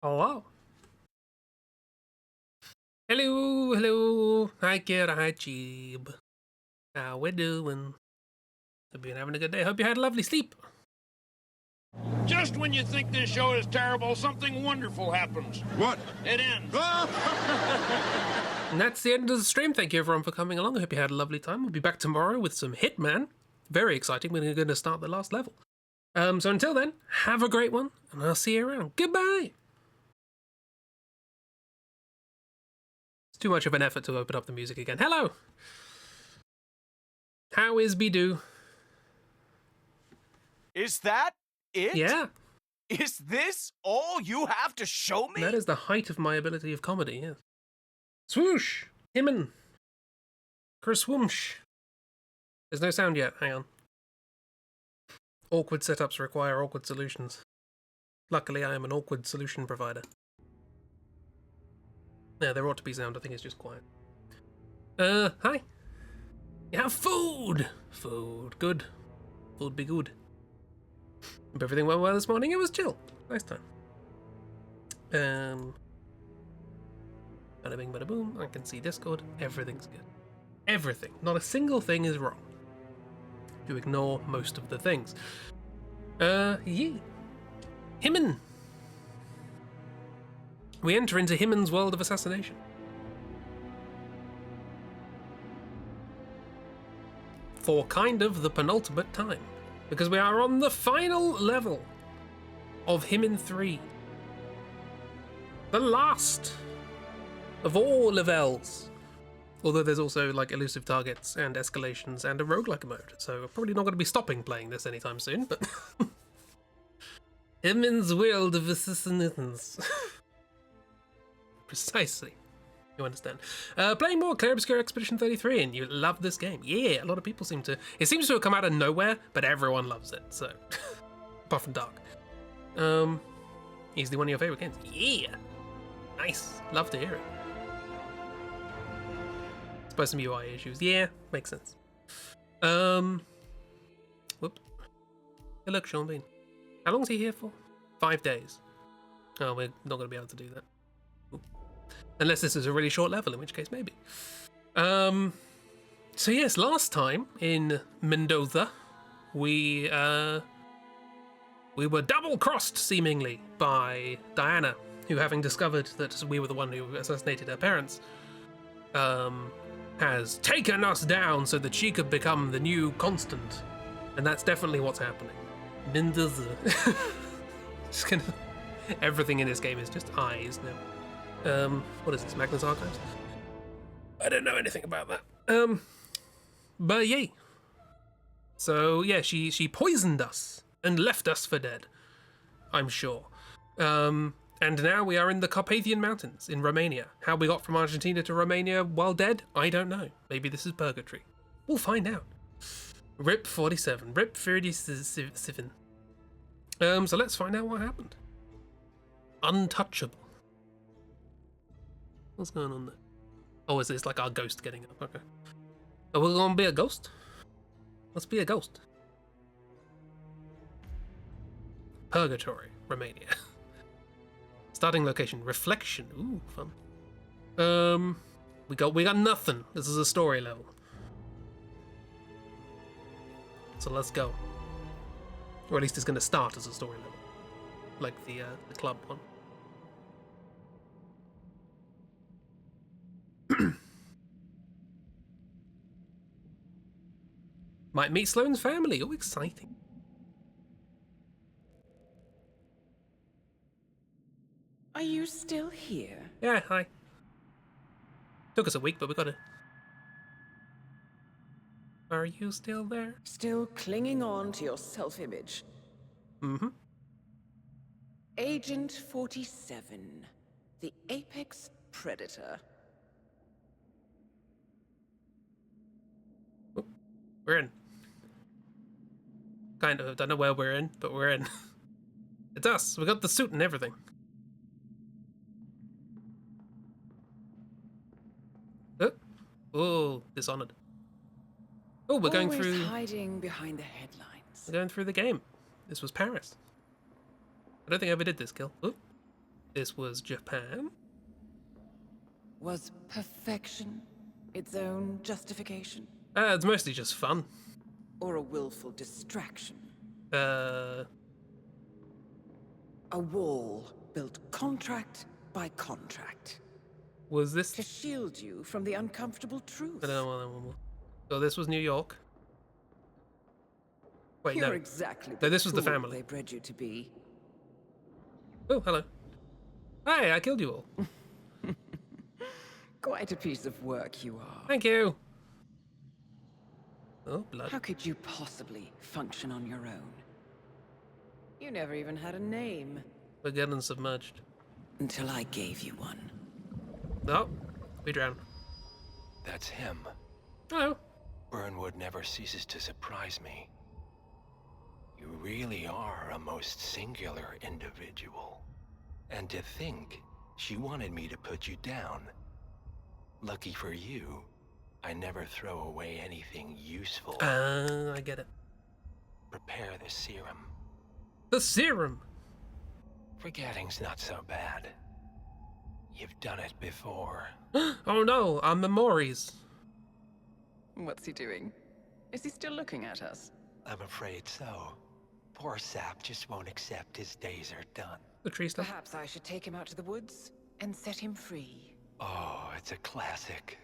Hello. Hello, hello. Hi, Kira. Hi, Jeeb. How we doing? Hope you're having a good day. Hope you had a lovely sleep. Just when you think this show is terrible, something wonderful happens. What? It ends. And that's the end of the stream. Thank you, everyone, for coming along. I hope you had a lovely time. We'll be back tomorrow with some Hitman. Very exciting. We're going to start the last level. So until then, have a great one, and I'll see you around. Goodbye. It's too much of an effort to open up the music again. Hello. How is Bidoo? Is that it? Yeah. Is this all you have to show me? That is the height of my ability of comedy, yes. Swoosh! HITMAN! Kerswoomsh! There's no sound yet, hang on. Awkward setups require awkward solutions. Luckily, I am an awkward solution provider. Yeah, there ought to be sound, I think it's just quiet. Hi! You have food! Food, good. Food be good. Hope everything went well this morning, it was chill. Nice time. Bada bing, bada boom. I can see Discord. Everything's good. Everything. Not a single thing is wrong. You ignore most of the things. Yee. HITMAN. We enter into HITMAN's world of assassination. For kind of the penultimate time. Because we are on the final level of HITMAN 3. The last of all levels. Although there's also like elusive targets and escalations and a roguelike mode, so we're probably not going to be stopping playing this anytime soon, but HITMAN's world of assassinations. Precisely. You understand. Playing more Clear Obscure Expedition 33, and you love this game. Yeah, a lot of people seem to. It seems to have come out of nowhere, but everyone loves it, so. Apart from Dark. Easily one of your favorite games. Yeah! Nice. Love to hear it. Suppose some UI issues. Yeah, makes sense. Whoops. Hey, look, Sean Bean. How long's he here for? 5 days. Oh, we're not going to be able to do that. Ooh. Unless this is a really short level, in which case maybe. So yes, last time in Mendoza, we were double-crossed, seemingly, by Diana, who, having discovered that we were the one who assassinated her parents, has taken us down so that she could become the new constant. And that's definitely what's happening. Mendoza. Just gonna... Everything in this game is just eyes now. What is this, Magnus Archives? I don't know anything about that. But yay. So yeah, she poisoned us and left us for dead, I'm sure. And now we are in the Carpathian Mountains in Romania. How we got from Argentina to Romania while dead, I don't know. Maybe this is purgatory. We'll find out. RIP 47. RIP 37. So let's find out what happened. Untouchable. What's going on there? Oh, is this like our ghost getting up? Okay. Oh, we're gonna be a ghost? Let's be a ghost. Purgatory, Romania. Starting location, reflection. Ooh, fun. We got nothing. This is a story level. So let's go. Or at least it's gonna start as a story level. Like the club one. Might meet Sloane's family. Oh, exciting. Are you still here? Yeah, hi. Took us a week, but we got it. Are you still there? Still clinging on to your self-image. Mm-hmm. Agent 47, the apex predator. Oh, we're in. Kind of. Don't know where we're in, but we're in. It's us. We got the suit and everything. Oh, Dishonored. Oh, we're going Always through. hiding behind the headlines. We're going through the game. This was Paris. I don't think I ever did this kill. Ooh. this was Japan. Was perfection its own justification? It's mostly just fun. Or a willful distraction? Uh, A wall built contract by contract was this? to shield you from the uncomfortable truth. I don't know one more. So this was New York. Wait, You're no. exactly No, this was the fool family. they bred you to be. Oh, hello. Hi, I killed you all. Quite a piece of work you are. Thank you. Oh, blood. How could you possibly function on your own? You never even had a name. We're getting submerged. Until I gave you one. Oh, we drown. That's him. Hello. Burnwood never ceases to surprise me. You really are a most singular individual. And to think, she wanted me to put you down. Lucky for you, I never throw away anything useful. I get it. Prepare the serum. The serum. Forgetting's not so bad. You've done it before. Oh no, our memories. What's he doing? Is he still looking at us? I'm afraid so. Poor Sap just won't accept his days are done. The tree stuff. Perhaps I should take him out to the woods and set him free. Oh, it's a classic.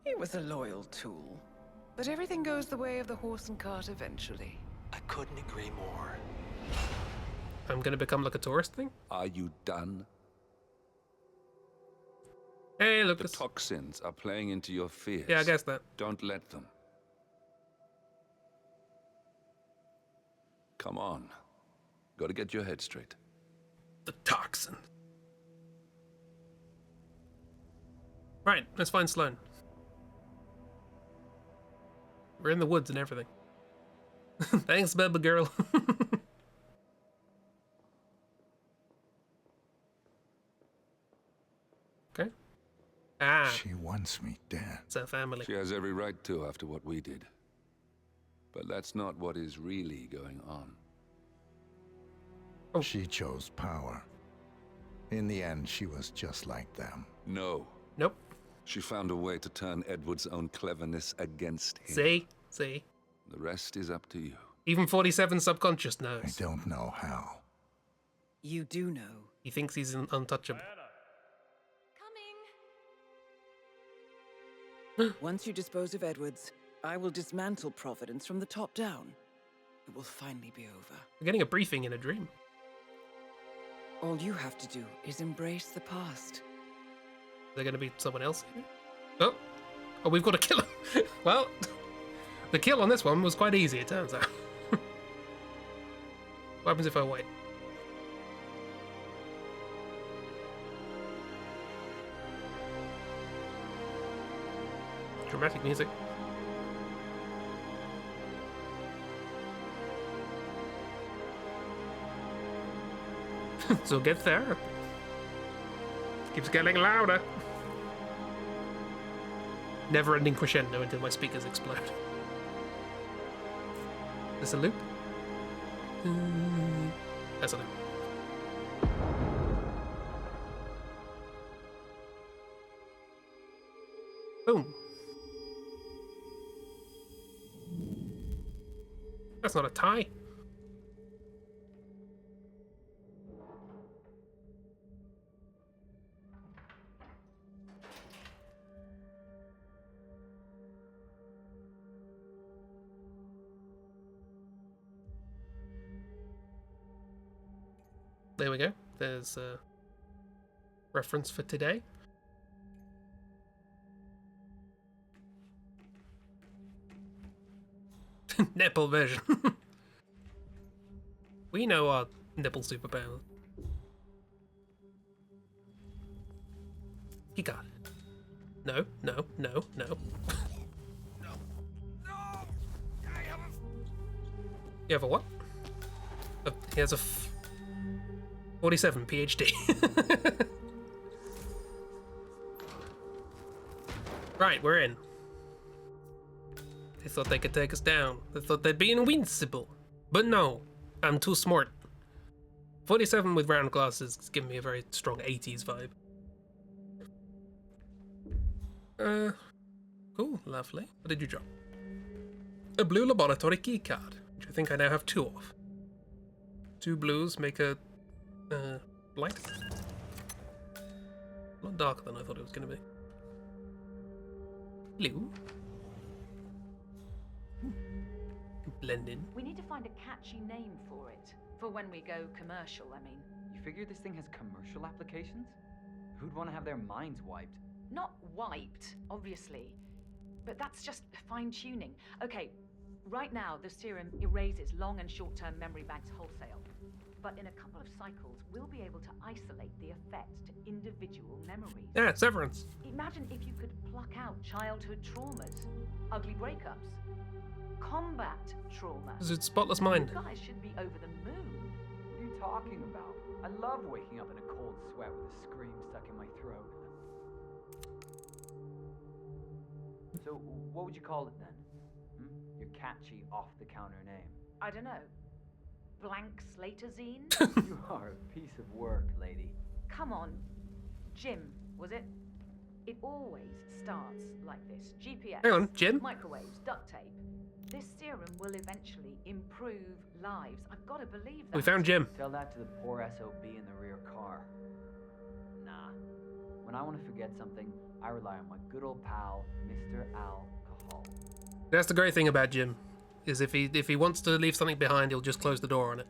He was a loyal tool. But everything goes the way of the horse and cart eventually. I couldn't agree more. I'm gonna become like a tourist thing. Are you done? Hey, The Lucas. toxins are playing into your fears. Yeah, I guess that. Don't let them. Come on. Gotta get your head straight. The toxin. Right, let's find Sloane. We're in the woods and everything. Thanks, baby girl. Okay. Ah, She wants me dead. it's our family. She has every right to after what we did. But that's not what is really going on. She chose power. In the end, she was just like them. No. Nope. She found a way to turn Edward's own cleverness against him. See? The rest is up to you. Even 47 subconscious I knows. don't know how. You do know. He thinks he's untouchable. Once you dispose of Edwards, I will dismantle Providence from the top down. It will finally be over. We're getting a briefing in a dream. All you have to do is embrace the past. Is there going to be someone else here? Oh, we've got to kill him. Well, the kill on this one was quite easy, it turns out. What happens if I wait? Dramatic music. So get there. Keeps getting louder. Never-ending crescendo until my speakers explode. Is this a loop? That's a loop. Boom. That's not a tie. There we go. There's a reference for today. Nipple version. We know our nipple superpowers. Kika. No. You have a what? He has a 47 PhD. Right, we're in. They thought they could take us down. They thought they'd be invincible. But no, I'm too smart. 47 with round glasses is giving me a very strong 80s vibe. Cool, lovely. What did you drop? A blue laboratory key card, which I think I now have 2 of. 2 blues make a light. A lot darker than I thought it was going to be. Blue. Blend in. We need to find a catchy name for it. For when we go commercial, I mean. You figure this thing has commercial applications? Who'd want to have their minds wiped? Not wiped, obviously. But that's just fine-tuning. Okay, right now the serum erases long and short-term memory banks wholesale. But in a couple of cycles, we'll be able to isolate the effects to individual memories. Yeah, severance. Imagine if you could pluck out childhood traumas, ugly breakups, combat trauma. This is spotless mind. You guys should be over the moon. What are you talking about? I love waking up in a cold sweat with a scream stuck in my throat. So, what would you call it then? Your catchy, off-the-counter name. I don't know. Blank Slaterzine? You are a piece of work, lady. Come on. Jim, was it? It always starts like this. GPS. Hang on, Jim? Microwaves, duct tape. This serum will eventually improve lives. I've got to believe that. We found Jim. Tell that to the poor SOB in the rear car. Nah. When I want to forget something, I rely on my good old pal, Mr. Alcohol. That's the great thing about Jim, is if he wants to leave something behind, he'll just close the door on it.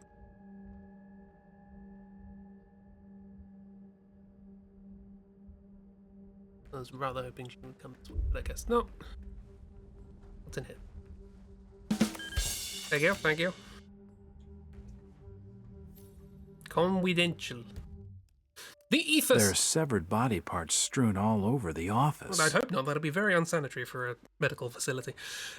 I was rather hoping she would come this way, but I guess not. What's in here? Thank you, thank you. Confidential. The ethos. There are severed body parts strewn all over the office. Well, I'd hope not. That'd be very unsanitary for a medical facility.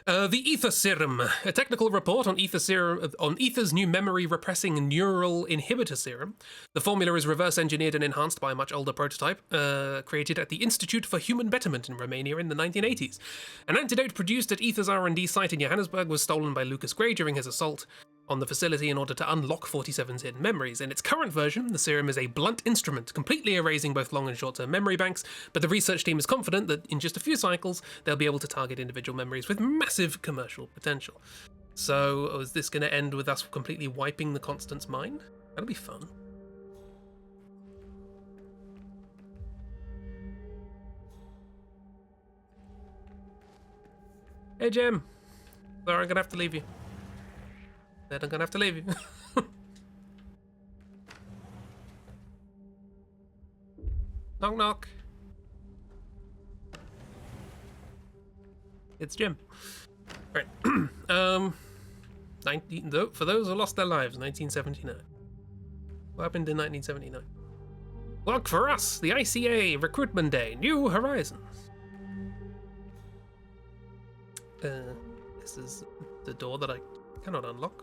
The ether serum, a technical report on ether's new memory repressing neural inhibitor serum. The formula is reverse engineered and enhanced by a much older prototype, created at the Institute for Human Betterment in Romania in the 1980s. An antidote produced at Ether's R&D site in Johannesburg was stolen by Lucas Gray during his assault on the facility in order to unlock 47's hidden memories. In its current version, the serum is a blunt instrument, completely erasing both long and short-term memory banks, but the research team is confident that in just a few cycles, they'll be able to target individual memories with massive commercial potential. So, is this going to end with us completely wiping the Constant's mind? That'll be fun. Hey, Jim. Sorry, I'm going to have to leave you. Then I'm gonna have to leave you. Knock knock. It's Jim. Right. 19. For those who lost their lives, 1979. What happened in 1979? Look for us, the ICA Recruitment Day, New Horizons. This is the door that I cannot unlock.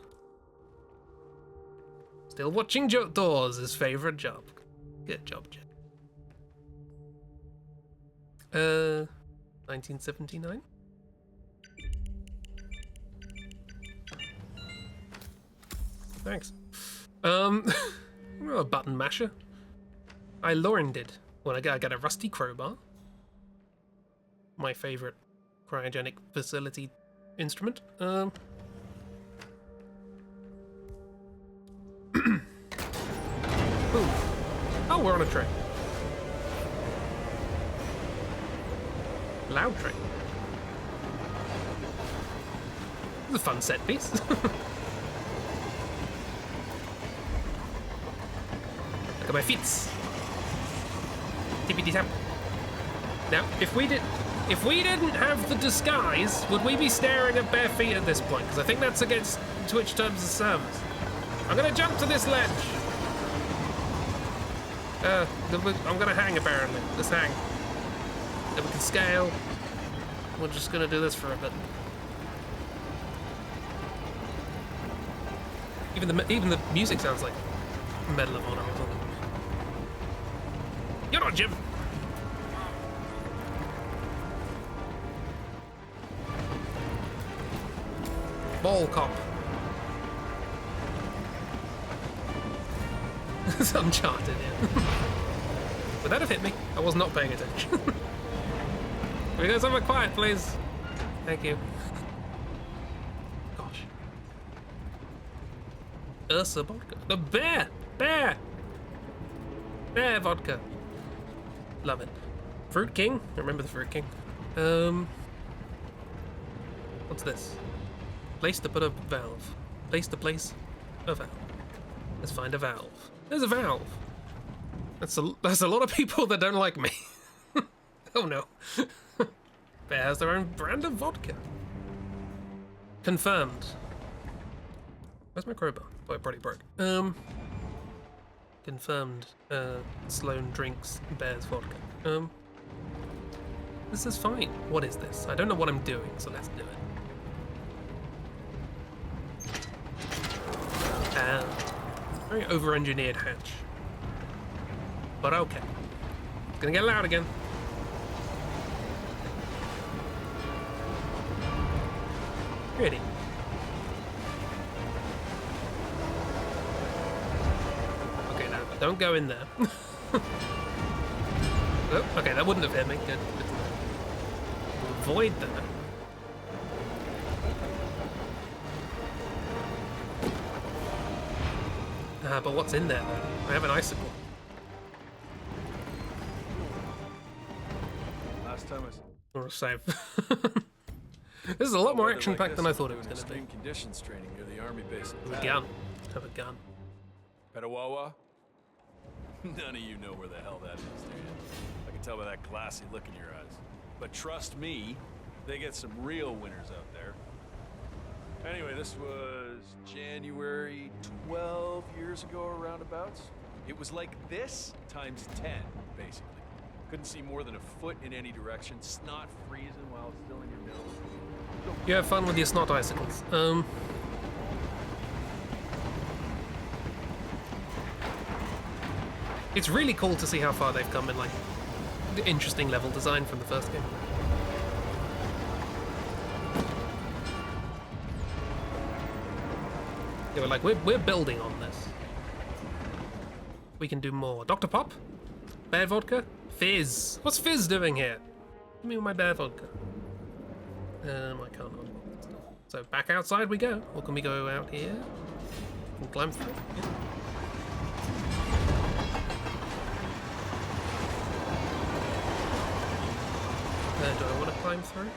Still watching doors, his favorite job. Good job, Jen. 1979. Thanks. A button masher. I learned it when I got a rusty crowbar. My favorite cryogenic facility instrument. Ooh. Oh, we're on a train. Loud train. This is a fun set piece. Look at my feet. Tippity tap. Now, if we didn't have the disguise, would we be staring at bare feet at this point? Because I think that's against Twitch terms of service. I'm gonna jump to this ledge. I'm gonna hang apparently. Let's hang. Then we can scale. We're just gonna do this for a bit. Even the music sounds like Medal of Honor or something. You're on, Jim. Ball cop. It's Uncharted, yeah. Would that have hit me? I was not paying attention. Can we go somewhere quiet, please? Thank you. Gosh. Ursa vodka. The bear! Bear! Bear vodka. Love it. Fruit King? I remember the Fruit King. What's this? Place to put a valve. Place to place a valve. Let's find a valve. There's a valve. That's a lot of people that don't like me. Oh no. Bear has their own brand of vodka. Confirmed. Where's my crowbar? Oh, it probably broke. Confirmed. Sloan drinks Bear's vodka. This is fine. What is this? I don't know what I'm doing, so let's do it. Very over-engineered hatch. But okay. It's gonna get loud again. Ready. Okay, now don't go in there. Oh, okay, that wouldn't have hit me. Good. Avoid that. But what's in there though? I have an icicle. Last time Or a save. This is a lot more action-packed than I thought it was going to be. Extreme conditions training near the army base. A gun. Have a gun. Petawawa? None of you know where the hell that is, do you? I can tell by that glassy look in your eyes. But trust me, they get some real winners out there. Anyway, this was January 12 years ago or roundabouts. It was like this times 10, basically. Couldn't see more than a foot in any direction, snot freezing while it's still in your nose. You have fun with your snot icicles. It's really cool to see how far they've come in, like, the interesting level design from the first game. They were like, we're building on this. We can do more. Dr. Pop? Bear vodka? Fizz. What's Fizz doing here? Give me my bear vodka. I can't unlock stuff. So back outside we go. Or can we go out here? Can climb through? Yeah. Do I want to climb through?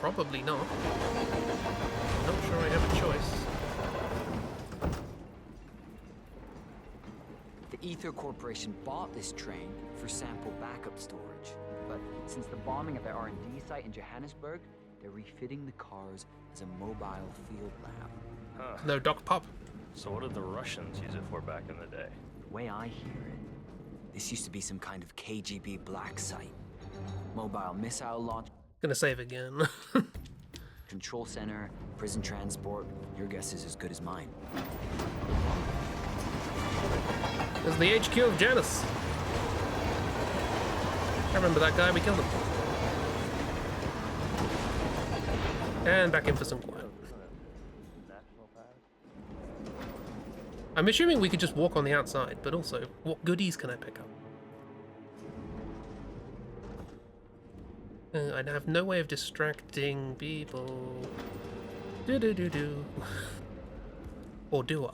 Probably not. I'm not sure I have a choice. The Ether Corporation bought this train for sample backup storage. But since the bombing of their R&D site in Johannesburg, they're refitting the cars as a mobile field lab. Huh. No Doc Pop. So what did the Russians use it for back in the day? The way I hear it, this used to be some kind of KGB black site. Mobile missile launch. Gonna save again. Control center, prison transport. Your guess is as good as mine. There's the HQ of Janus. I remember that guy, we killed him. And back in for some quiet. I'm assuming we could just walk on the outside, but also, what goodies can I pick up? I have no way of distracting people. Do. Or do I?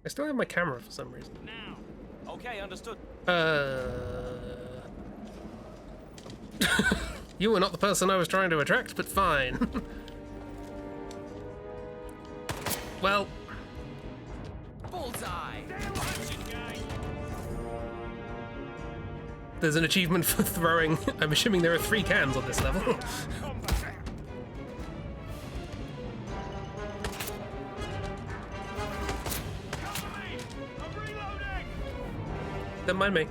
I still have my camera for some reason. Now. Okay, understood. You were not the person I was trying to attract, but fine. Well. Bullseye. There's an achievement for throwing. I'm assuming there are 3 cans on this level. Don't mind me.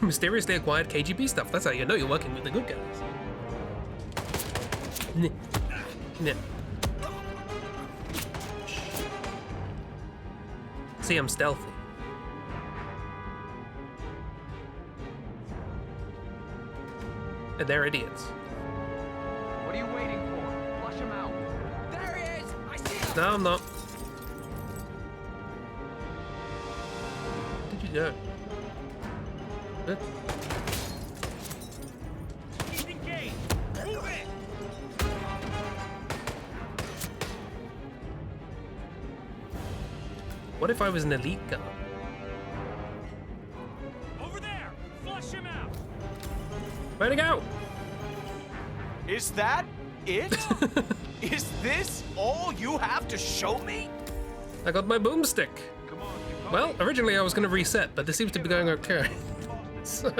Mysteriously acquired KGB stuff. That's how you know you're working with the good guys. Nah. See, I'm stealthy. And they're idiots. What are you waiting for? Flush him out. There he is! I see him! No, I'm not. Where did you go? Huh? He's engaged. Move it. What if I was an elite guard? Over there. Flush him out. Where'd he go? Is that it? Is this all you have to show me? I got my boomstick. Well, originally I was going to reset, but this seems to be going okay. So...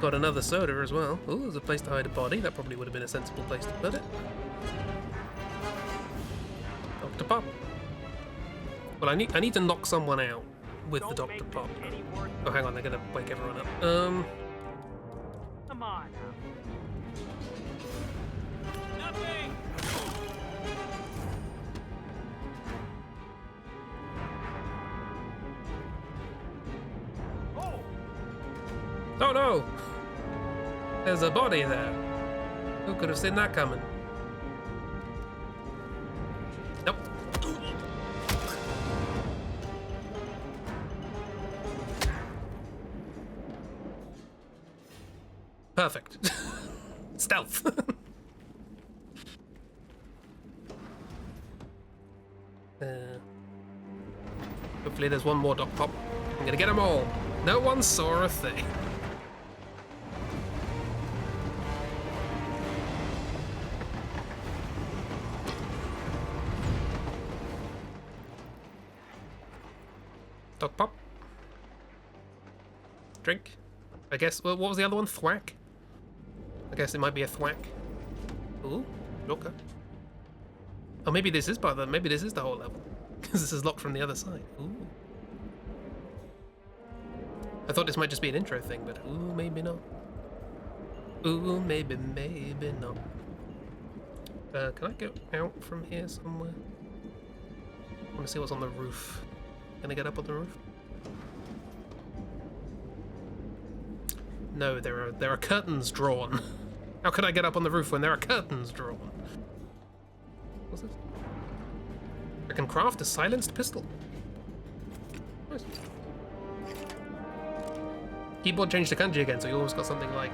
Got another soda as well. Oh, there's a place to hide a body. That probably would have been a sensible place to put it. Dr. Pop. Well, I need to knock someone out with the Dr. Pop. Oh, hang on, they're gonna wake everyone up. Come on now. Nothing. Oh no! There's a body there. Who could have seen that coming? Nope. Perfect. Stealth. Hopefully there's one more Doc Pop. I'm gonna get them all. No one saw a thing. Doc Pop. Drink. I guess, what was the other one? Thwack? I guess it might be a thwack. Ooh, okay. Oh, maybe this is part of the, maybe this is the whole level. Because this is locked from the other side. Ooh. I thought this might just be an intro thing, but ooh, maybe not. Ooh, maybe not. Can I go out from here somewhere? I want to see what's on the roof. Can I get up on the roof? No, there are curtains drawn. How could I get up on the roof when there are curtains drawn? What's this? I can craft a silenced pistol. Nice. Keyboard changed to kanji again, so you always got something like,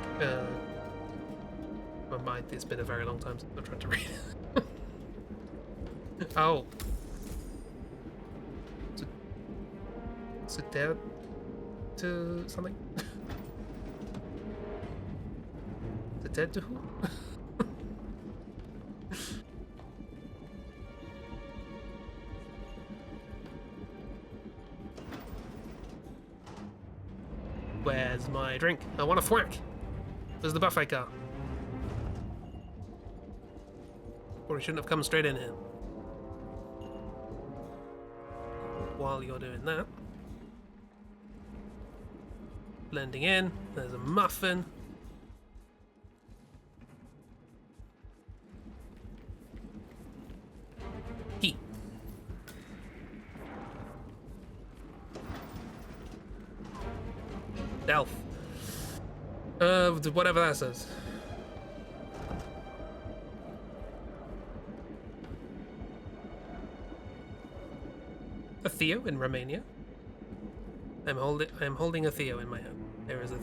oh my, it's been a very long time since I've tried to read it. Oh. Sit down to something? Sit down to who? Where's my drink? I want a thwack. Where's the buffet car? Or I shouldn't have come straight in here. While you're doing that, blending in, there's a muffin. Key. Delph. Whatever that says. A Theo in Romania. I'm holding a Theo in my hand. There is a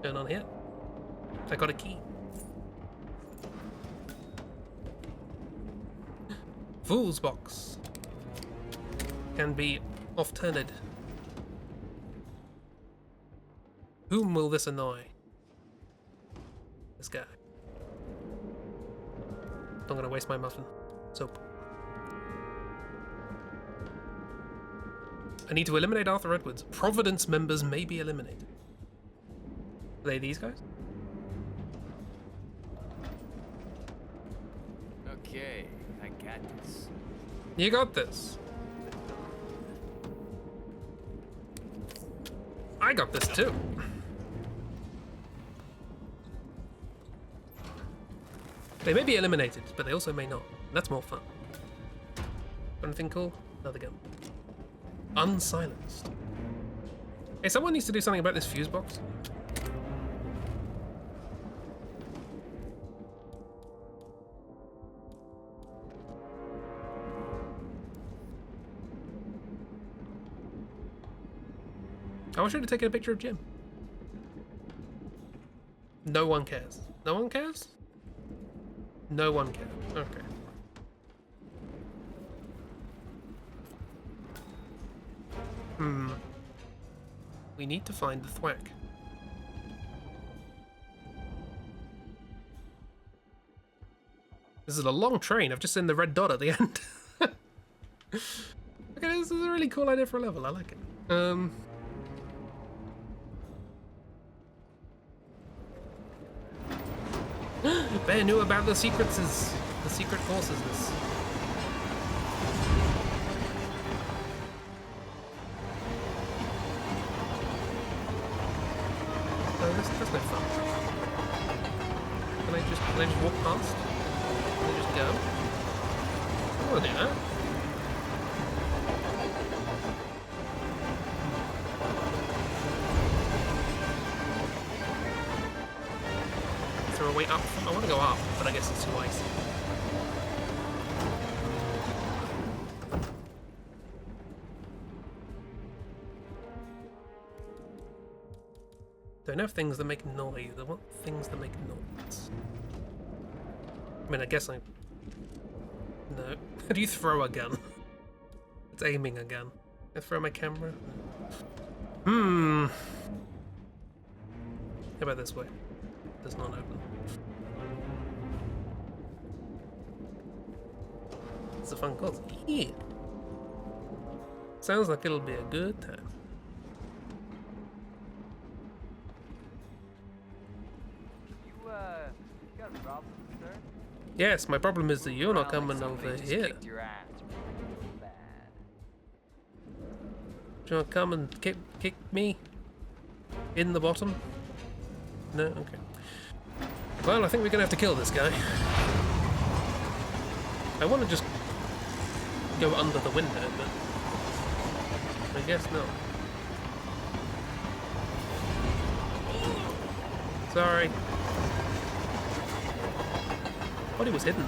Turn on here. I got a key. Fool's box. Can be off-turned. Whom will this annoy? This guy. I'm gonna waste my muffin. Soap. I need to eliminate Arthur Edwards. Providence members may be eliminated. Are they these guys? Okay, I got this. You got this. I got this too. They may be eliminated, but they also may not. That's more fun. Anything cool? Another gun. Unsilenced. Hey, someone needs to do something about this fuse box. I should have taken a picture of Jim. No one cares. No one cares? No one cares. Okay. We need to find the thwack. This is a long train. I've just seen the red dot at the end. Okay, this is a really cool idea for a level. I like it. Bear knew about the secret courses. Oh, that's no fun. Can I just walk past? Can I just go? I don't want to do that. Is there a way up? I want to go up, but I guess it's too icy. Don't have things that make noise. I want things that make noise. I mean, I guess I... No. How do you throw a gun? It's aiming a gun. I throw my camera? How about this way? Does not open. It's a fun course. Yeah. Sounds like it'll be a good time. Yes, my problem is that you're not coming over here. Do you want to come and kick me in the bottom? No? Okay. Well, I think we're going to have to kill this guy. I want to just go under the window, but I guess not. Sorry. Body was hidden.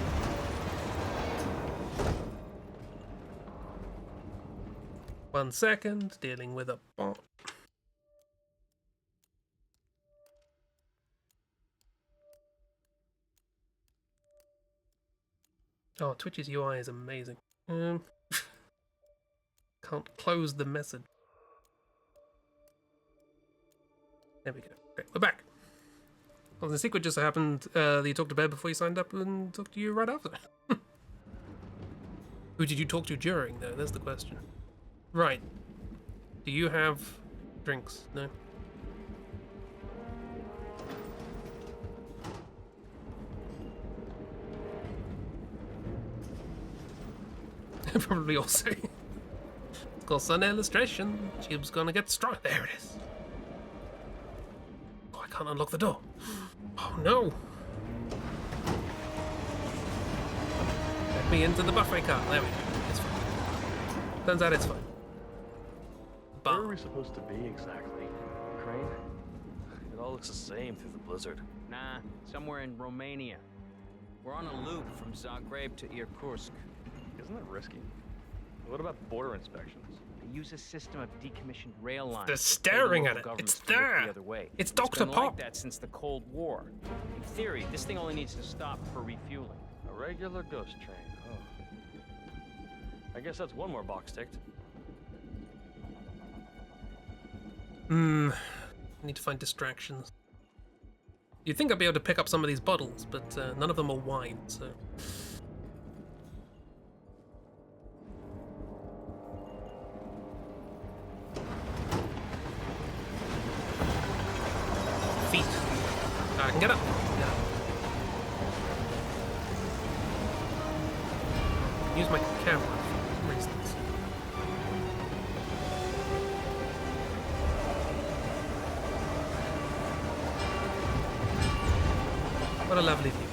One second, dealing with a bot. Oh, Twitch's UI is amazing. Can't close the message. There we go. Okay, we're back. Well, the secret just happened that you talked to Bear before you signed up and talked to you right after. Who did you talk to during, though? That's the question. Right. Do you have drinks? No? Probably also. It's called Sun Illustration. Tube's gonna get strong. There it is. Oh, I can't unlock the door. Oh no! Let me into the buffet car. There we go. It's fine. Turns out it's fine. Where are we supposed to be exactly? Crane? It all looks the same through the blizzard. Nah, somewhere in Romania. We're on a loop from Zagreb to Irkutsk. Isn't that risky? What about border inspections? They use a system of decommissioned rail lines. They're staring at it. Governments It's to look there. The other way. It's Dr. been Pop. like that since the Cold War. In theory, this thing only needs to stop for refueling. A regular ghost train. Oh. I guess that's one more box ticked. I need to find distractions. You'd think I'd be able to pick up some of these bottles, but none of them are wine, so... Feet. I can get up. Get up. Use my camera for reasons. What a lovely view.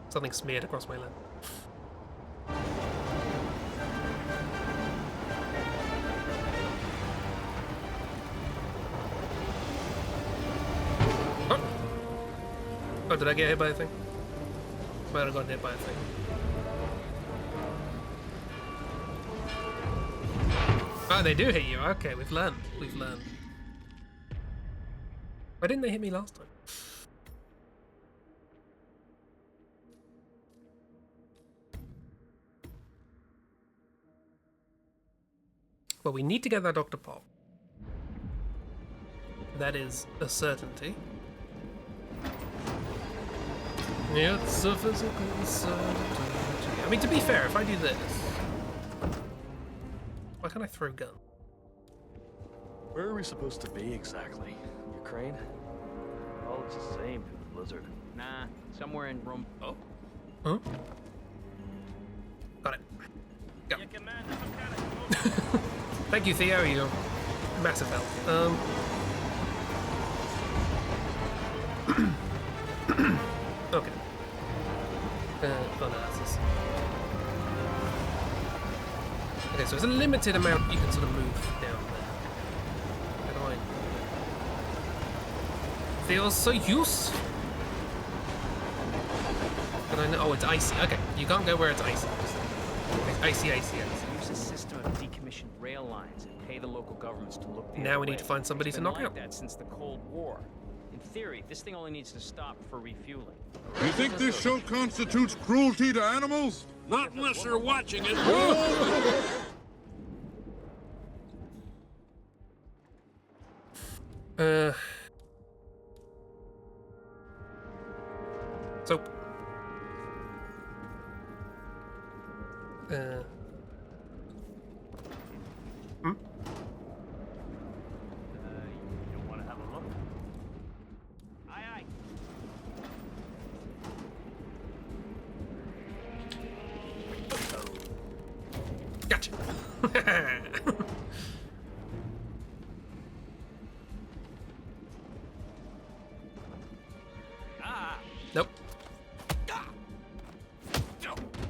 Something smeared across my lip. Oh, did I get hit by a thing? Might have gotten hit by a thing. Oh, they do hit you. Okay, we've learned. We've learned. Why didn't they hit me last time? Well, we need to get that Dr. Pop. That is a certainty. It's a physical certainty. I mean, to be fair, if I do this, why can't I throw gun? Where are we supposed to be exactly? Ukraine? It all looks the same through the blizzard. Nah, somewhere in Rome. Oh. Huh? Got it. Go. Thank you, Theo. You're massive help. Okay. Oh no, that's this. Okay, so there's a limited amount you can sort of move down there. How do I... Feels so useful. But I know... Oh, it's icy. Okay, you can't go where it's icy. It's icy. Use a system of decommissioned rail lines and pay the local governments to look the Now other we need way. to find somebody It's to been knock like out. that since the Cold War. In theory, this thing only needs to stop for refueling. You think this show constitutes cruelty to animals? Not unless they're watching it. Soap. Hmm? You don't want to have a look? Aye, aye. Gotcha. Nope.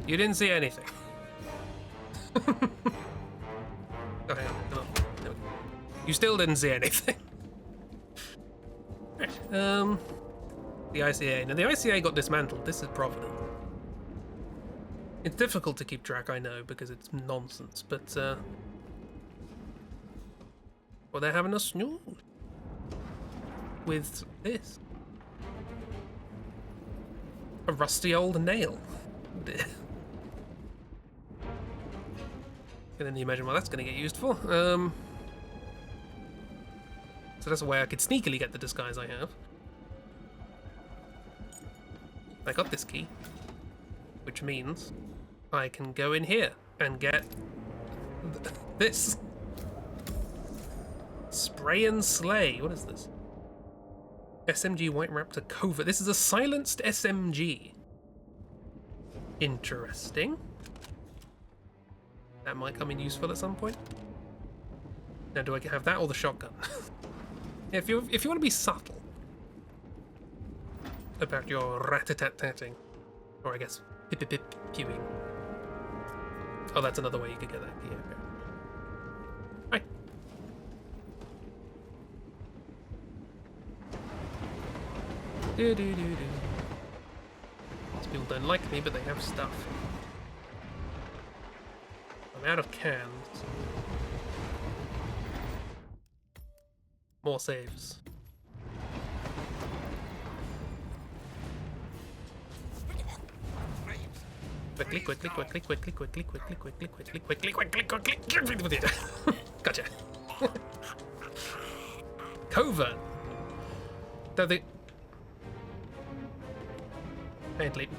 You didn't see anything. Oh, hang on. Come on. There we go. You still didn't see anything. Right. The ICA. Now the ICA got dismantled. This is Providence. It's difficult to keep track, I know, because it's nonsense, but well, they're having a snooze with this. A rusty old nail. Can only imagine what that's going to get used for. So that's a way I could sneakily get the disguise I have. I got this key, which means I can go in here and get this. Spray and slay. What is this? SMG White Raptor Covert. This is a silenced SMG. Interesting. That might come in useful at some point. Now, do I have that or the shotgun? if you want to be subtle about your rat-a-tat-tatting, or I guess pip-pip-pip-pewing. Oh, that's another way you could get that. Yeah, okay. Hi. Do-do-do-do. These people don't like me, but they have stuff. I'm out of cans. More saves. Quickly. Gotcha. Covert. Though they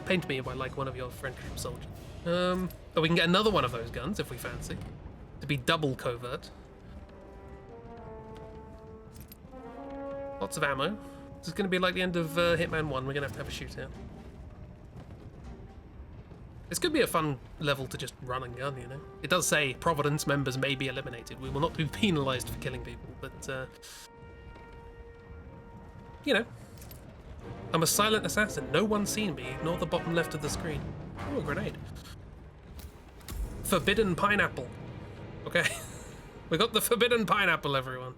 paint me by like one of your French soldiers. But we can get another one of those guns if we fancy. To be double covert. Lots of ammo. This is going to be like the end of Hitman 1. We're going to have a shootout. This could be a fun level to just run and gun, you know? It does say Providence members may be eliminated. We will not be penalized for killing people, but, you know, I'm a silent assassin. No one's seen me. Ignore the bottom left of the screen. Oh, a grenade. Forbidden pineapple. Okay. We got the forbidden pineapple, everyone.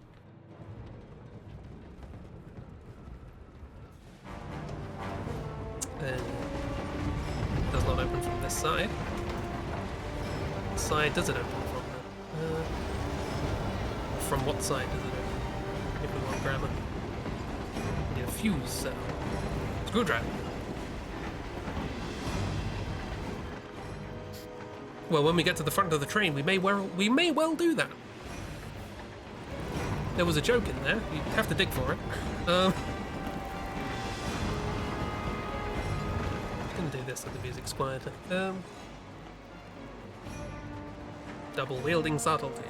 And it does not open from this side. What side does it open from? From what side does it open? If we want grammar. We need a fuse cell. Screwdriver. Well, when we get to the front of the train, we may well do that. There was a joke in there. You have to dig for it. I'm gonna do this so the music's quieter. Double wielding subtlety.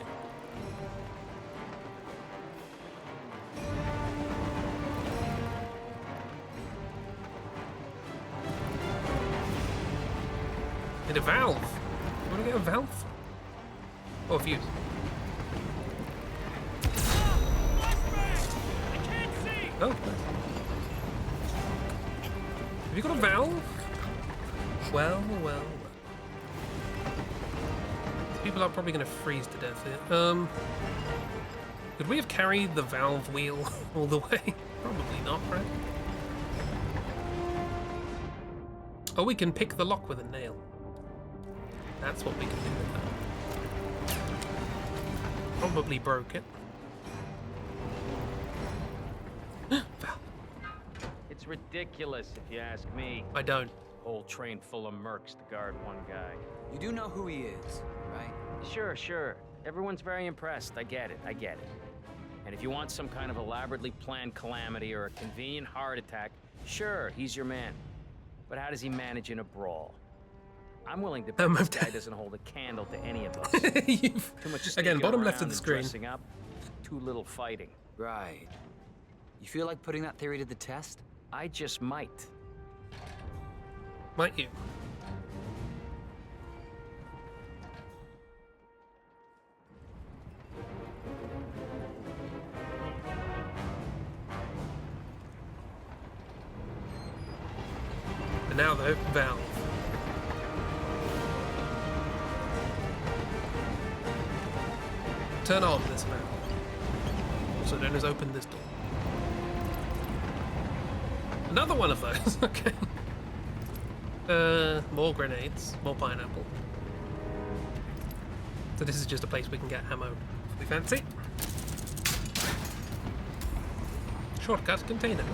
Need a valve. You want to get a valve? Oh, a fuse. Oh, nice. Have you got a valve? Well, well, well. People are probably going to freeze to death here. Could we have carried the valve wheel all the way? Probably not, right? Oh, we can pick the lock with a nail. That's what we can do with that. Probably broke it. Valve. It's ridiculous, if you ask me. I don't. Whole train full of mercs to guard one guy. You do know who he is, right? Sure, sure. Everyone's very impressed. I get it. And if you want some kind of elaborately planned calamity or a convenient heart attack, sure, he's your man. But how does he manage in a brawl? I'm willing to bet this guy doesn't hold a candle to any of us. Too much again, bottom left of the screen. Dressing up, too little fighting. Right. You feel like putting that theory to the test? I just might. Might you? And now the valve. Turn on this valve. Also known as open this door. Another one of those. Okay. More grenades, more pineapple. So this is just a place we can get ammo if we fancy. Shortcut container.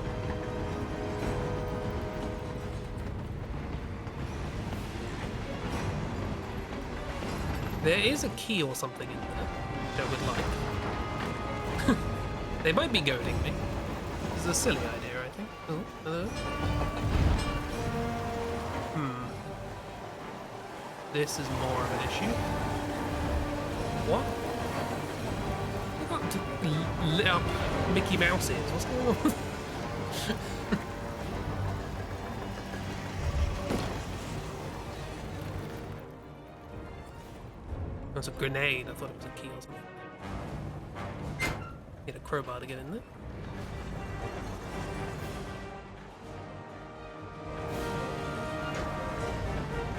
There is a key or something in there that I would like. They might be goading me. This is a silly idea, I think. Oh, hello. This is more of an issue. What? I got to lit up Mickey Mouse ears. What's going on? That's a grenade. I thought it was a key or something. Need a crowbar to get in there.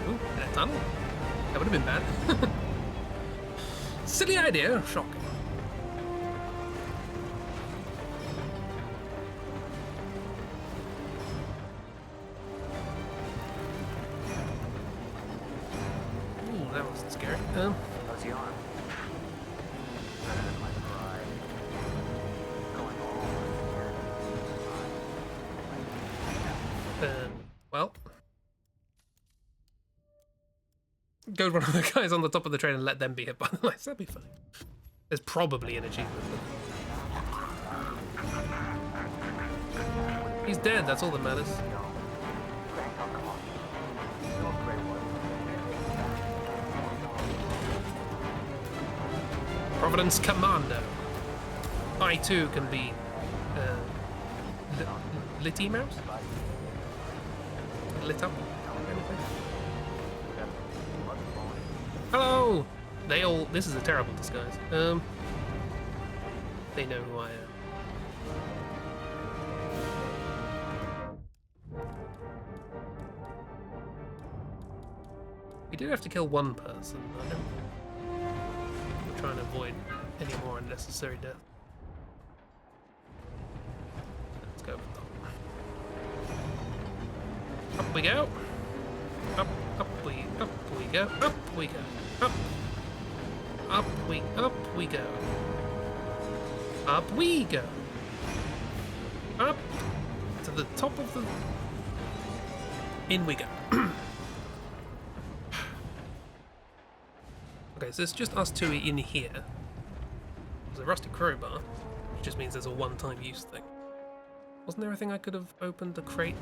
Ooh, in a tunnel. That would have been bad. Silly idea. Shocking. Ooh, that wasn't scary. How's he on? Well. Go to one of the guys on the top of the train and let them be hit by the lights. That'd be fine. There's probably an achievement. He's dead, that's all that matters. Providence Commando. I too can be Litty Mouse? Lit up? Hello! They all... This is a terrible disguise. They know who I am. We did have to kill one person. I don't. We're trying to avoid any more unnecessary death. Let's go with that. Up we go. Up we go. Up we go. Up we go. Up we go. Up to the top of the. In we go. Okay, so it's just us two in here. There's a rusty crowbar, which just means there's a one-time use thing. Wasn't there a thing I could have opened the crate?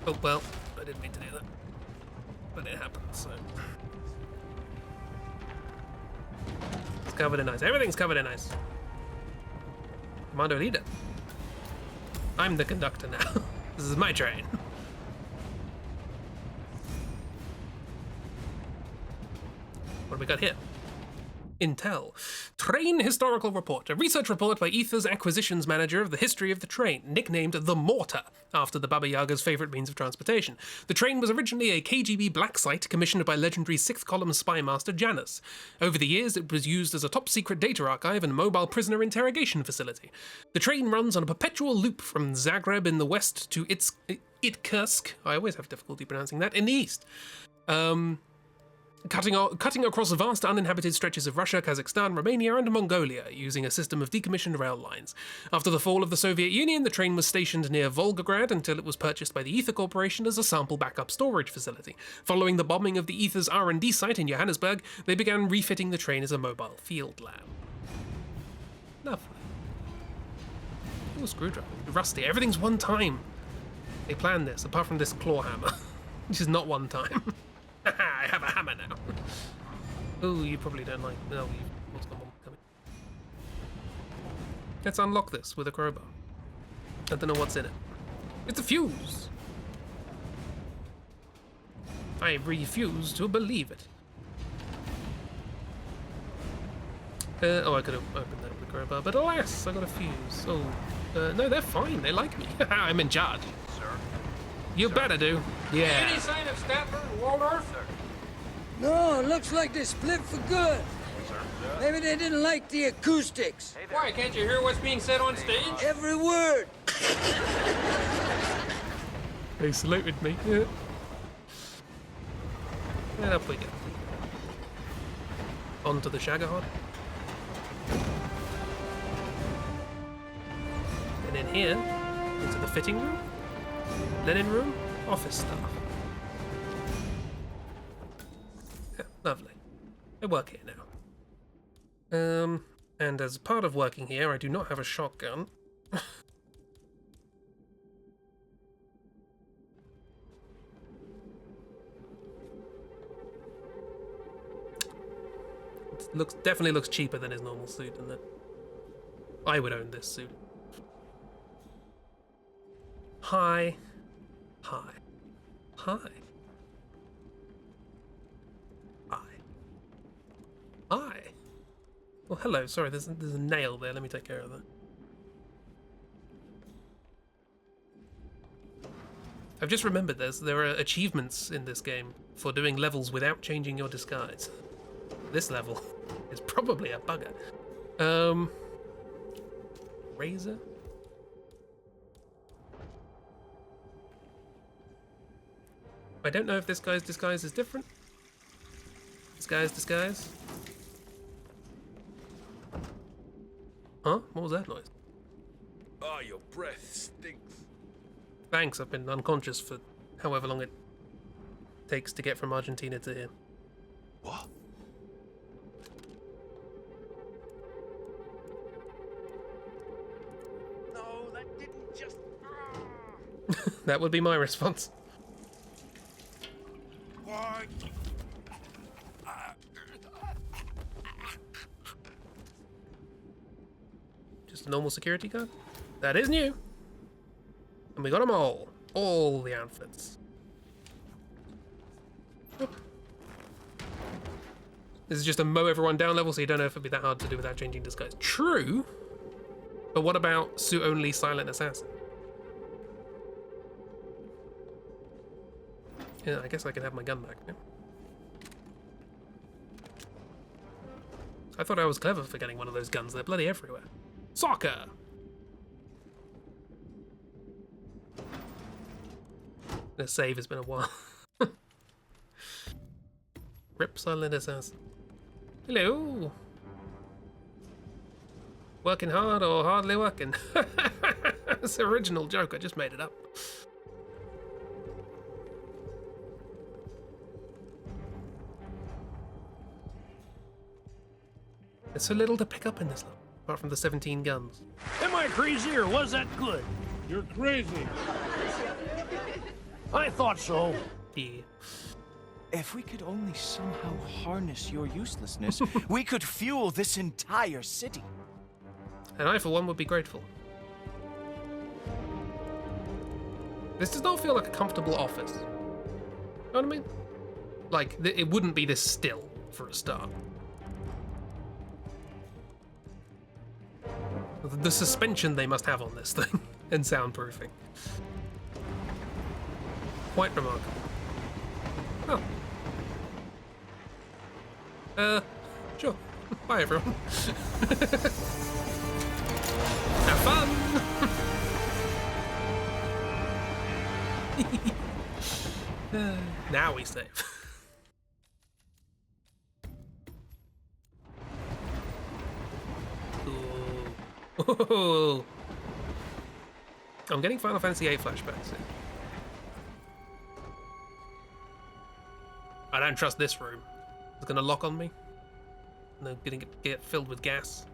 Oh, well, I didn't mean to do that. But it happened, so. It's covered in ice. Everything's covered in ice. Commando leader. I'm the conductor now. This is my train. What do we got here? Intel. Train Historical Report. A research report by Aether's acquisitions manager of the history of the train, nicknamed the Mortar, after the Baba Yaga's favourite means of transportation. The train was originally a KGB black site commissioned by legendary 6th column spy master Janus. Over the years, it was used as a top-secret data archive and mobile prisoner interrogation facility. The train runs on a perpetual loop from Zagreb in the west to Irkutsk, I always have difficulty pronouncing that, in the east. Cutting across vast uninhabited stretches of Russia, Kazakhstan, Romania, and Mongolia, using a system of decommissioned rail lines. After the fall of the Soviet Union, the train was stationed near Volgograd until it was purchased by the Ether Corporation as a sample backup storage facility. Following the bombing of the Ether's R&D site in Johannesburg, they began refitting the train as a mobile field lab. Lovely. Ooh, screwdriver. Rusty. Everything's one time. They planned this, apart from this claw hammer, which is not one time. I have a hammer now. Oh, you probably don't like. No, what's coming? Let's unlock this with a crowbar. I don't know what's in it. It's a fuse. I refuse to believe it. Oh, I could have opened that with a crowbar, but alas, I got a fuse. Oh, no, they're fine. They like me. I'm in charge. Sir? You better do. Yeah. Any sign of Statler and Waldorf? No, looks like they split for good. Maybe they didn't like the acoustics. Why, can't you hear what's being said on stage? Every word. They saluted me. Yeah. And up we go. On to the Shagahod. And in here, into the fitting room, linen room, office staff. Yeah, lovely. I work here now. And as part of working here, I do not have a shotgun. Definitely looks cheaper than his normal suit, doesn't it? I would own this suit. Hi. Hi. Hi. Hi. Hi. Well, hello. Sorry, there's a nail there. Let me take care of that. I've just remembered there are achievements in this game for doing levels without changing your disguise. This level is probably a bugger. Razor? I don't know if this guy's disguise is different. This guy's disguise. Huh? What was that noise? Oh, your breath stinks. Thanks, I've been unconscious for however long it takes to get from Argentina to here. What? No, that didn't just... That would be my response. Why? Just a normal security guard? That is new. And we got them all. All the outfits. Oh. This is just a mow everyone down level, so you don't know if it'd be that hard to do without changing disguise. True. But what about suit only silent assassin? Yeah, I guess I can have my gun back now. I thought I was clever for getting one of those guns. They're bloody everywhere. Soccer! The save has been a while. Rip Silent Assassin. Hello! Working hard or hardly working? It's the original joke, I just made it up. There's so little to pick up in this level, apart from the 17 guns. Am I crazy or was that good? You're crazy. I thought so. Yeah. If we could only somehow harness your uselessness, we could fuel this entire city. And I, for one, would be grateful. This does not feel like a comfortable office. You know what I mean? Like, it wouldn't be this still, for a start. The suspension they must have on this thing, and soundproofing. Quite remarkable. Oh. Sure. Bye, everyone. Have fun! Now we save. Ooh. I'm getting Final Fantasy VIII flashbacks here. I don't trust this room. It's gonna lock on me. And they're gonna get filled with gas.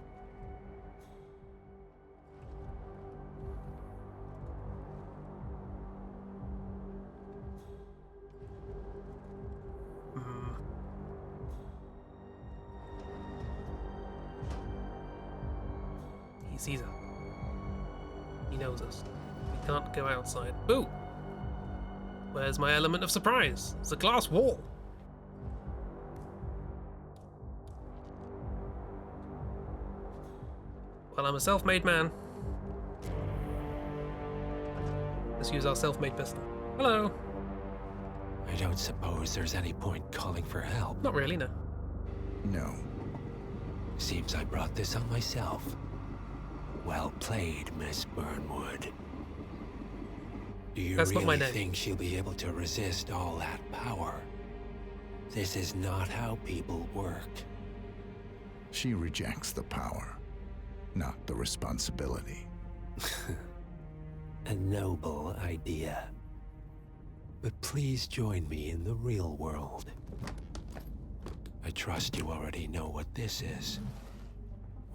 He sees us. He knows us. We can't go outside. Ooh! Where's my element of surprise? It's a glass wall. Well, I'm a self-made man. Let's use our self-made pistol. Hello. I don't suppose there's any point calling for help. Not really, no. No. Seems I brought this on myself. Well played, Miss Burnwood. Do you That's not my really name. think she'll be able to resist all that power? This is not how people work. She rejects the power, not the responsibility. A noble idea. But please join me in the real world. I trust you already know what this is.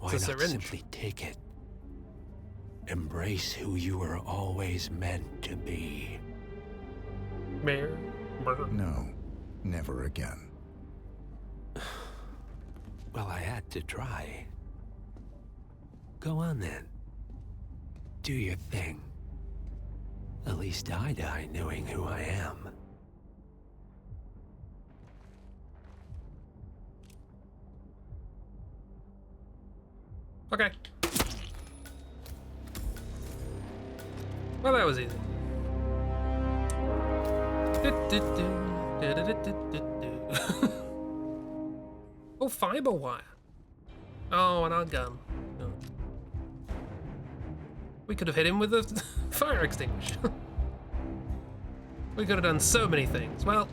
Why It's a not syringe. simply take it? Embrace who you were always meant to be. Mayor. No, never again. Well, I had to try. Go on then. Do your thing. At least I die knowing who I am. Okay. Well, that was easy. Oh, fiber wire. Oh, and our gun. No. We could have hit him with a fire extinguisher. We could have done so many things. Well.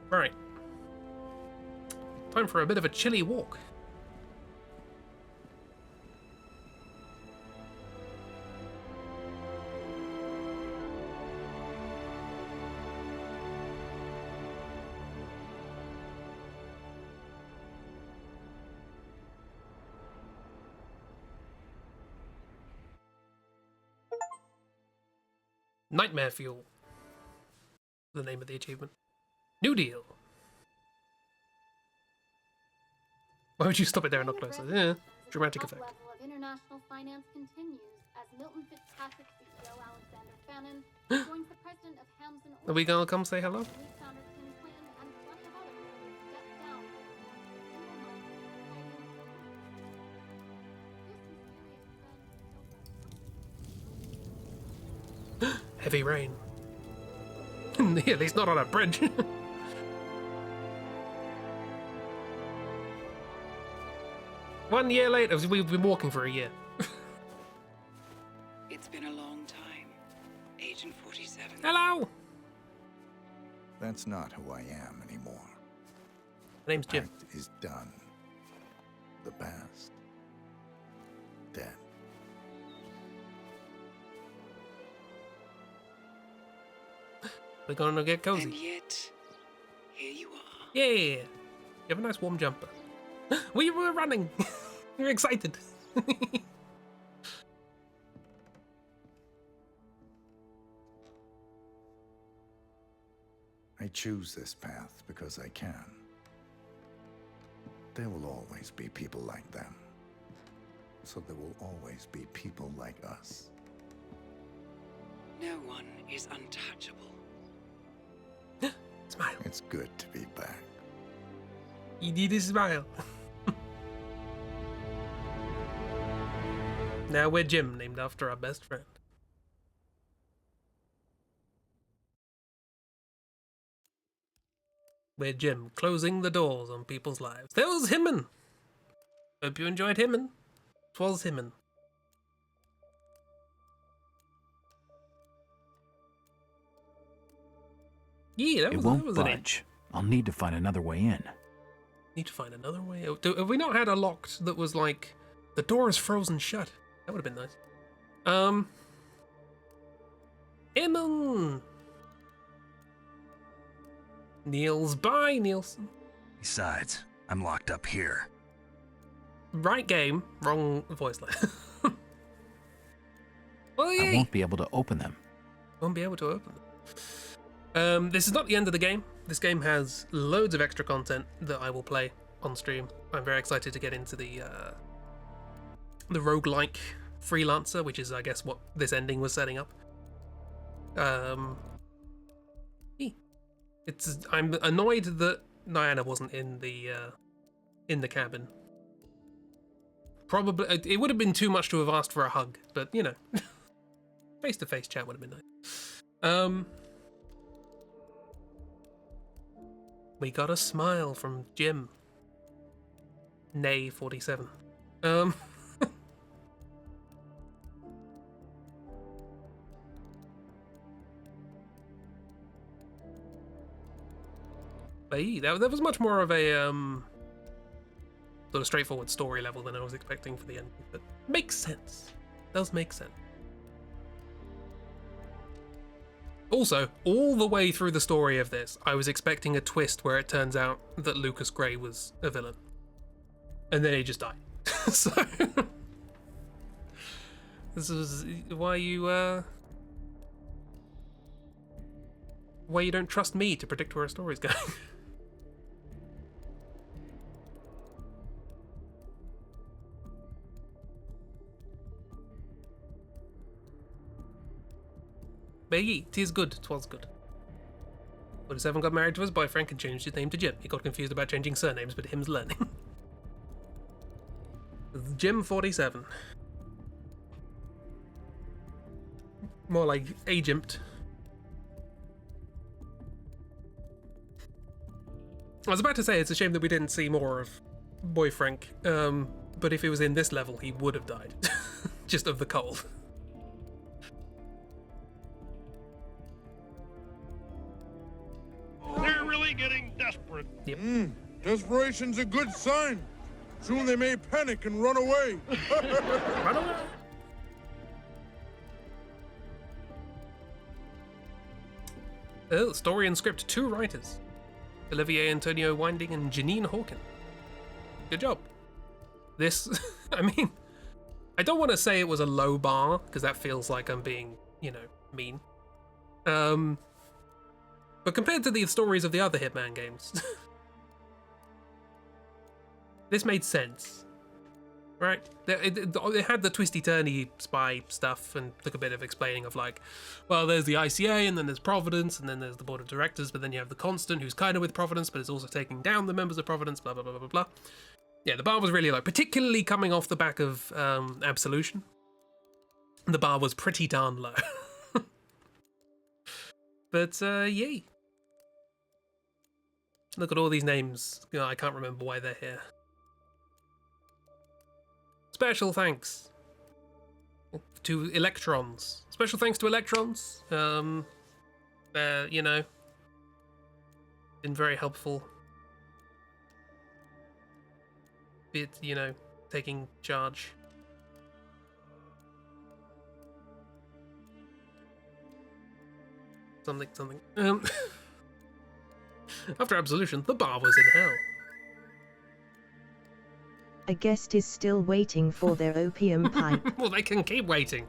Right. Time for a bit of a chilly walk. Nightmare Fuel. The name of the achievement. New Deal. Why would you stop it there and not closer? Yeah, dramatic effect. Level of international finance continues as Milton Fitzpatrick CEO Alexander Fannin joins the president of Hamson. Are we gonna come say hello? Heavy rain. At least not on a bridge. 1 year later, we've been walking for a year. It's been a long time. Agent 47. Hello! That's not who I am anymore. My name's Jim. Act is done. The past. Dead. We're gonna get cozy. And yet, here you are. Yeah! You have a nice warm jumper. We were running! We were excited. I choose this path because I can. There will always be people like them. So there will always be people like us. No one is untouchable. Smile. It's good to be back. He did a smile. Now we're Jim, named after our best friend. We're Jim, closing the doors on people's lives. There was HITMAN. Hope you enjoyed HITMAN. 'Twas HITMAN. Yeah, It won't budge. I'll need to find another way in. Need to find another way. Have we not had a locked that was like, the door is frozen shut? That would have been nice. HITMAN. Niels, bye, Nielsen. Besides, I'm locked up here. Right game, wrong voice line. Well, I won't be able to open them. Won't be able to open them. This is not the end of the game. This game has loads of extra content that I will play on stream. I'm very excited to get into the roguelike freelancer, which is, I guess, what this ending was setting up. I'm annoyed that Diana wasn't in the cabin. Probably it would have been too much to have asked for a hug, but you know, face-to-face chat would have been nice. We got a smile from Jim. Nay 47. But yeah, that was much more of a sort of straightforward story level than I was expecting for the ending. But makes sense. Does make sense. Also, all the way through the story of this, I was expecting a twist where it turns out that Lucas Grey was a villain. And then he just died. So this is why you don't trust me to predict where a story's going. But yeah, 'tis good, 'twas good. 47 got married to his boyfriend and changed his name to Jim. He got confused about changing surnames, but him's learning. Jim 47. More like Agent. I was about to say it's a shame that we didn't see more of Boy Frank, but if he was in this level, he would have died. Just of the cold. They're really getting desperate. Yep. Desperation's a good sign. Soon they may panic and run away. Run away. Oh, story and script, 2 writers. Olivier Antonio Winding and Janine Hawken. Good job. This, I mean, I don't want to say it was a low bar, because that feels like I'm being, you know, mean. But compared to the stories of the other Hitman games, this made sense, right? It had the twisty-turny spy stuff and took a bit of explaining of like, well, there's the ICA and then there's Providence and then there's the board of directors, but then you have the Constant who's kind of with Providence but is also taking down the members of Providence, blah, blah, blah, blah, blah. Yeah, the bar was really low, particularly coming off the back of Absolution. The bar was pretty darn low. But, yay. Look at all these names. You know, I can't remember why they're here. Special thanks to Electrons. Special thanks to Electrons. You know, been very helpful. Bit, you know, taking charge. Something. After absolution, the bar was in hell. A guest is still waiting for their opium pipe. Well, they can keep waiting.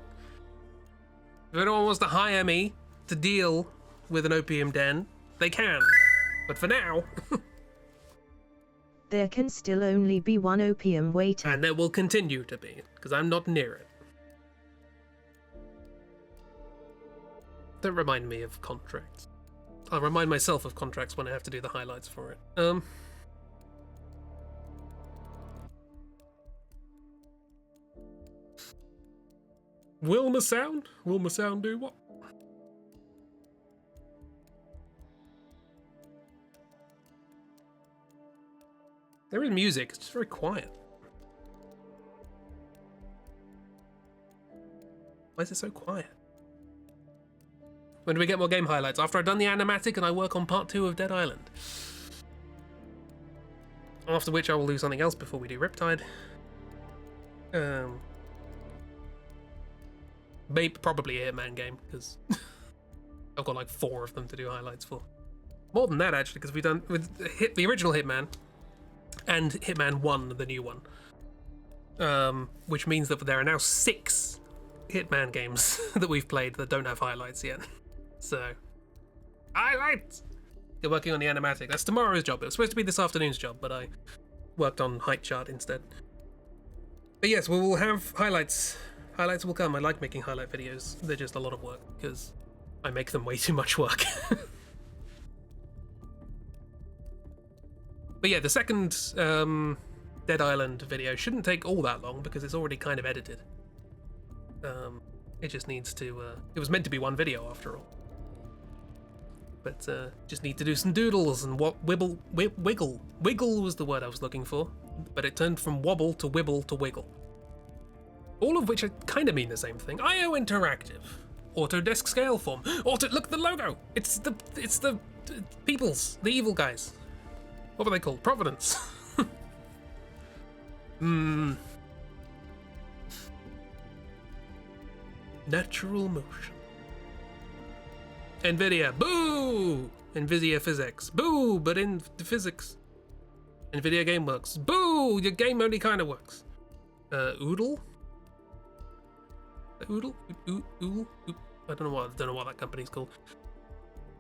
If anyone wants to hire me to deal with an opium den, they can. But for now... There can still only be one opium waiter. And there will continue to be, because I'm not near it. Don't remind me of contracts. I'll remind myself of contracts when I have to do the highlights for it. Wilma Sound? Wilma Sound do what? There is music, it's just very quiet. Why is it so quiet? When do we get more game highlights? After I've done the animatic and I work on part 2 of Dead Island. After which I will do something else before we do Riptide. Probably a Hitman game, because I've got like 4 of them to do highlights for. More than that, actually, because we've done with the original Hitman and Hitman 1, the new one. Which means that there are now 6 Hitman games that we've played that don't have highlights yet. So, highlights! You're working on the animatic. That's tomorrow's job. It was supposed to be this afternoon's job, but I worked on height chart instead. But yes, we will have highlights. Highlights will come. I like making highlight videos. They're just a lot of work, because I make them way too much work. But yeah, the second Dead Island video shouldn't take all that long, because it's already kind of edited. It just needs to... it was meant to be one video, after all. But just need to do some doodles and wiggle. Wiggle was the word I was looking for, but it turned from wobble to wibble to wiggle. All of which kind of mean the same thing. IO Interactive, Autodesk scale form. Look at the logo. It's the peoples, the evil guys. What were they called? Providence. Natural motion. NVIDIA, boo! NVIDIA physics, boo! But in the physics, NVIDIA GameWorks, boo! Your game only kind of works. Oodle? Oodle? Oodle? I don't know what that company's called.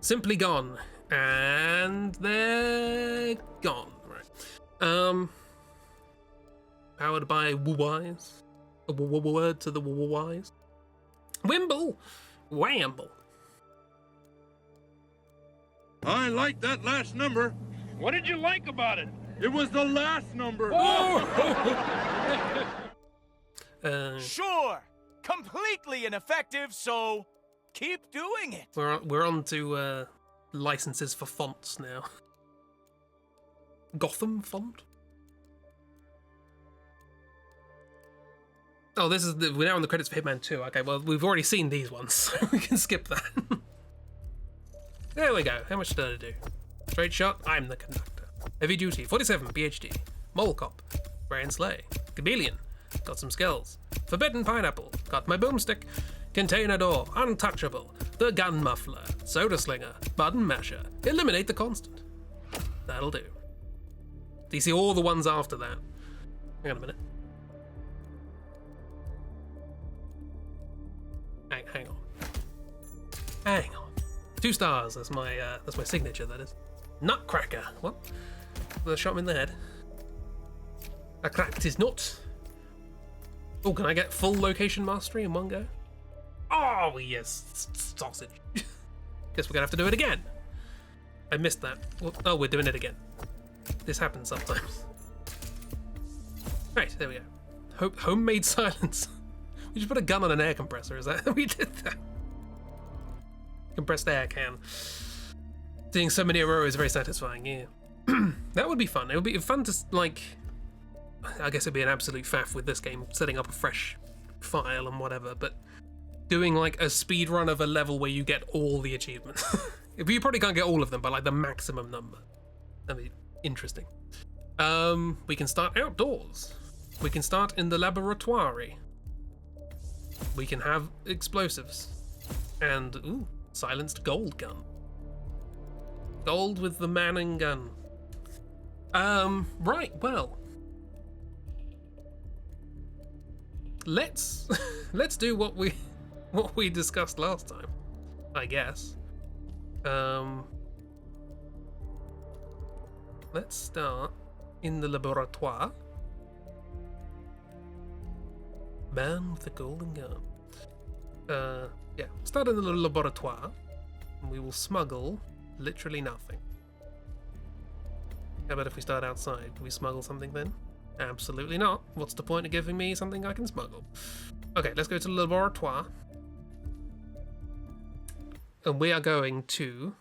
Simply Gone, and they're gone. Right. Powered by Woowise. A word to the Woowise. Wimble, Wamble. I like that last number. What did you like about it? It was the last number. Sure, completely ineffective, so keep doing it. We're on to licenses for fonts now. Gotham font. Oh, we're now on the credits for Hitman 2. Okay, well, we've already seen these ones, so we can skip that. There we go. How much did I do? Straight shot, I'm the conductor. Heavy duty, 47, PhD. Mole cop, spray and slay. Chameleon, got some skills. Forbidden pineapple, got my boomstick. Container door, untouchable. The gun muffler, soda slinger, button masher. Eliminate the constant. That'll do. Do you see all the ones after that? Hang on a minute. Hang on. Hang on. 2 stars. That's my signature. That is. Nutcracker. What? They shot him in the head. I cracked his nuts. Oh, can I get full location mastery in one go? Oh yes, sausage. Guess we're gonna have to do it again. I missed that. Oh, we're doing it again. This happens sometimes. Right, there we go. Homemade silence. We just put a gun on an air compressor. Is that how we did that? compressed air can. Seeing so many Aurora is very satisfying, yeah. That would be fun. It would be fun to, like, I guess it'd be an absolute faff with this game, setting up a fresh file and whatever, but doing like a speed run of a level where you get all the achievements. You probably can't get all of them, but like the maximum number. That'd be interesting. We can start outdoors. We can start in the laboratory. We can have explosives. And, ooh, silenced gold gun. Gold with the Manning gun. Right, well. Let's do what we discussed last time, I guess. Let's start in the laboratoire. Man with the golden gun. Yeah, start in the laboratoire, and we will smuggle literally nothing. How about if we start outside? Can we smuggle something then? Absolutely not. What's the point of giving me something I can smuggle? Okay, let's go to the laboratoire. And we are going to...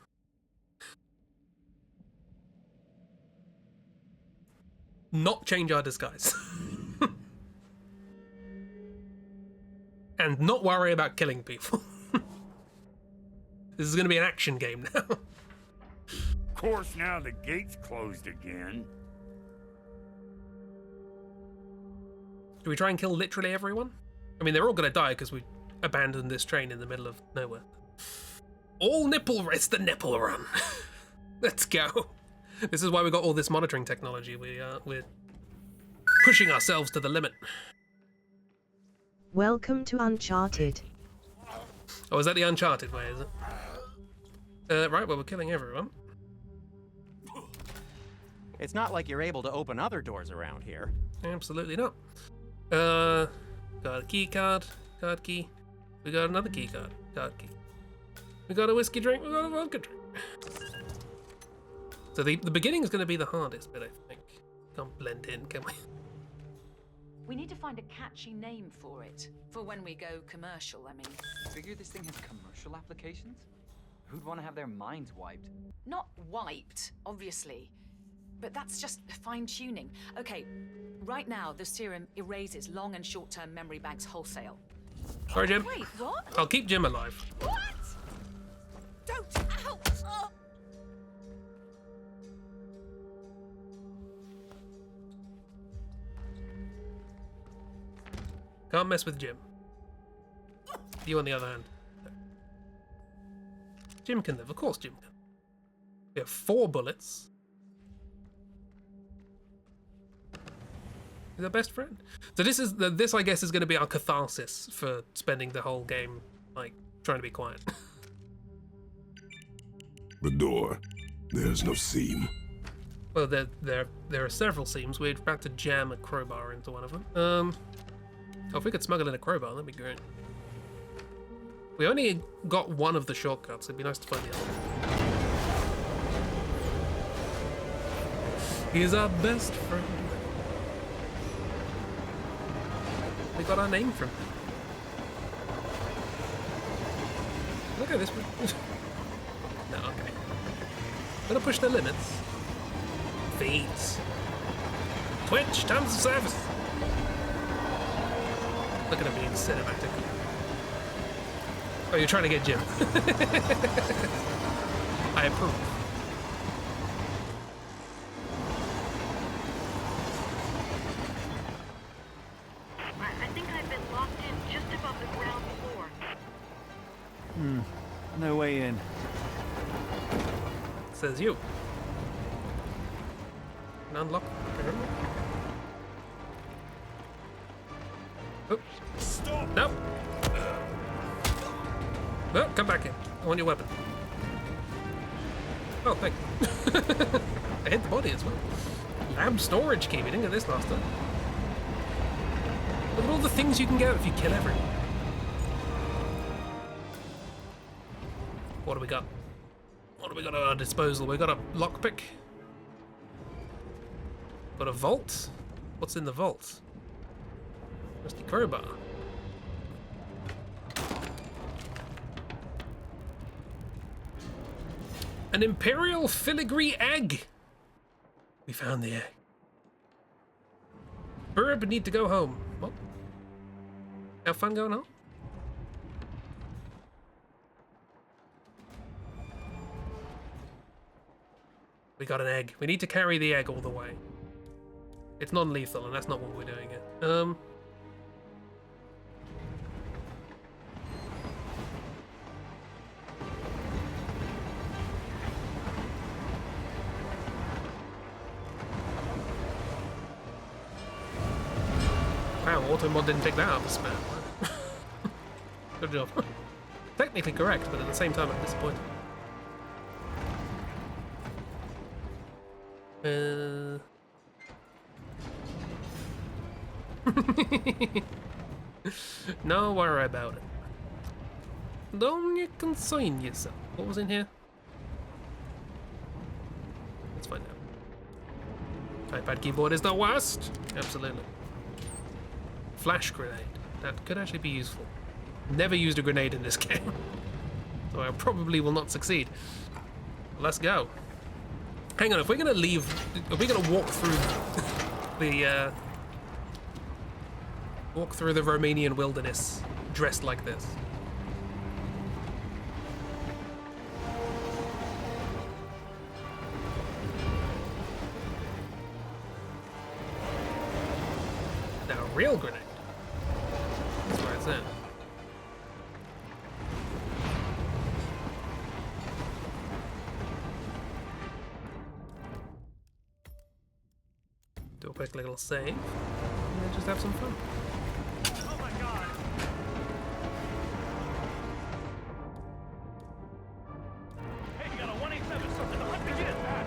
not change our disguise. And not worry about killing people. This is going to be an action game now. Of course, now the gate's closed again. Do we try and kill literally everyone? I mean, they're all going to die because we abandoned this train in the middle of nowhere. All nipple, it's the nipple run. Let's go. This is why we got all this monitoring technology. We're pushing ourselves to the limit. Welcome to Uncharted. Oh, is that the Uncharted way, is it? Right, well, we're killing everyone. It's not like you're able to open other doors around here. Absolutely not. Got a key card key. We got another key card key. We got a whiskey drink, we got a vodka drink. So the beginning is going to be the hardest bit, I think. Can't blend in, can we? We need to find a catchy name for it. For when we go commercial, I mean. Figure this thing has commercial applications? Who'd want to have their minds wiped? Not wiped, obviously. But that's just fine-tuning. Okay, right now the serum erases long and short-term memory banks wholesale. Sorry, Jim. Wait, what? I'll keep Jim alive. What? Don't! Ow! Oh. Can't mess with Jim. You on the other hand. No. Jim can live, of course Jim can. We have 4 bullets. He's our best friend. So this I guess is going to be our catharsis for spending the whole game like trying to be quiet. The door. There's no seam. Well, there are several seams. We're about to jam a crowbar into one of them. Oh, if we could smuggle in a crowbar, that'd be great. We only got one of the shortcuts. It'd be nice to find the other. He's our best friend. We got our name from him. Look at this one. No, okay. Gonna push the limits. Feeds. Twitch, terms of service. Look at him being cinematic. Oh, you're trying to get Jim. I approve. I think I've been locked in just above the ground floor. No way in. Says you. Unlock. Oh. Stop! No. No, come back in. I want your weapon. Oh, thank you. I hit the body as well. Lab storage key. We didn't get this last time. Look at all the things you can get if you kill everyone. What do we got? What do we got at our disposal? We got a lockpick. Got a vault. What's in the vault? Rusty crowbar. An Imperial filigree egg! We found the egg. Burb need to go home. What? Have fun going home? We got an egg. We need to carry the egg all the way. It's non-lethal, and that's not what we're doing here. Wow, Automod didn't take that out of the spam. Good job. Technically correct, but at the same time I'm disappointed. No worry about it. Don't you concern yourself. What was in here? Let's find out. iPad keyboard is the worst. Absolutely. Flash grenade. That could actually be useful. Never used a grenade in this game, so I probably will not succeed. Let's go. Hang on, if we're gonna leave, if we're gonna walk through the Romanian wilderness dressed like this. Now, a real grenade. That's where it's at. Do a quick little save, and then just have some fun. Oh my god! Hey, you got a 187 something. Let me get that.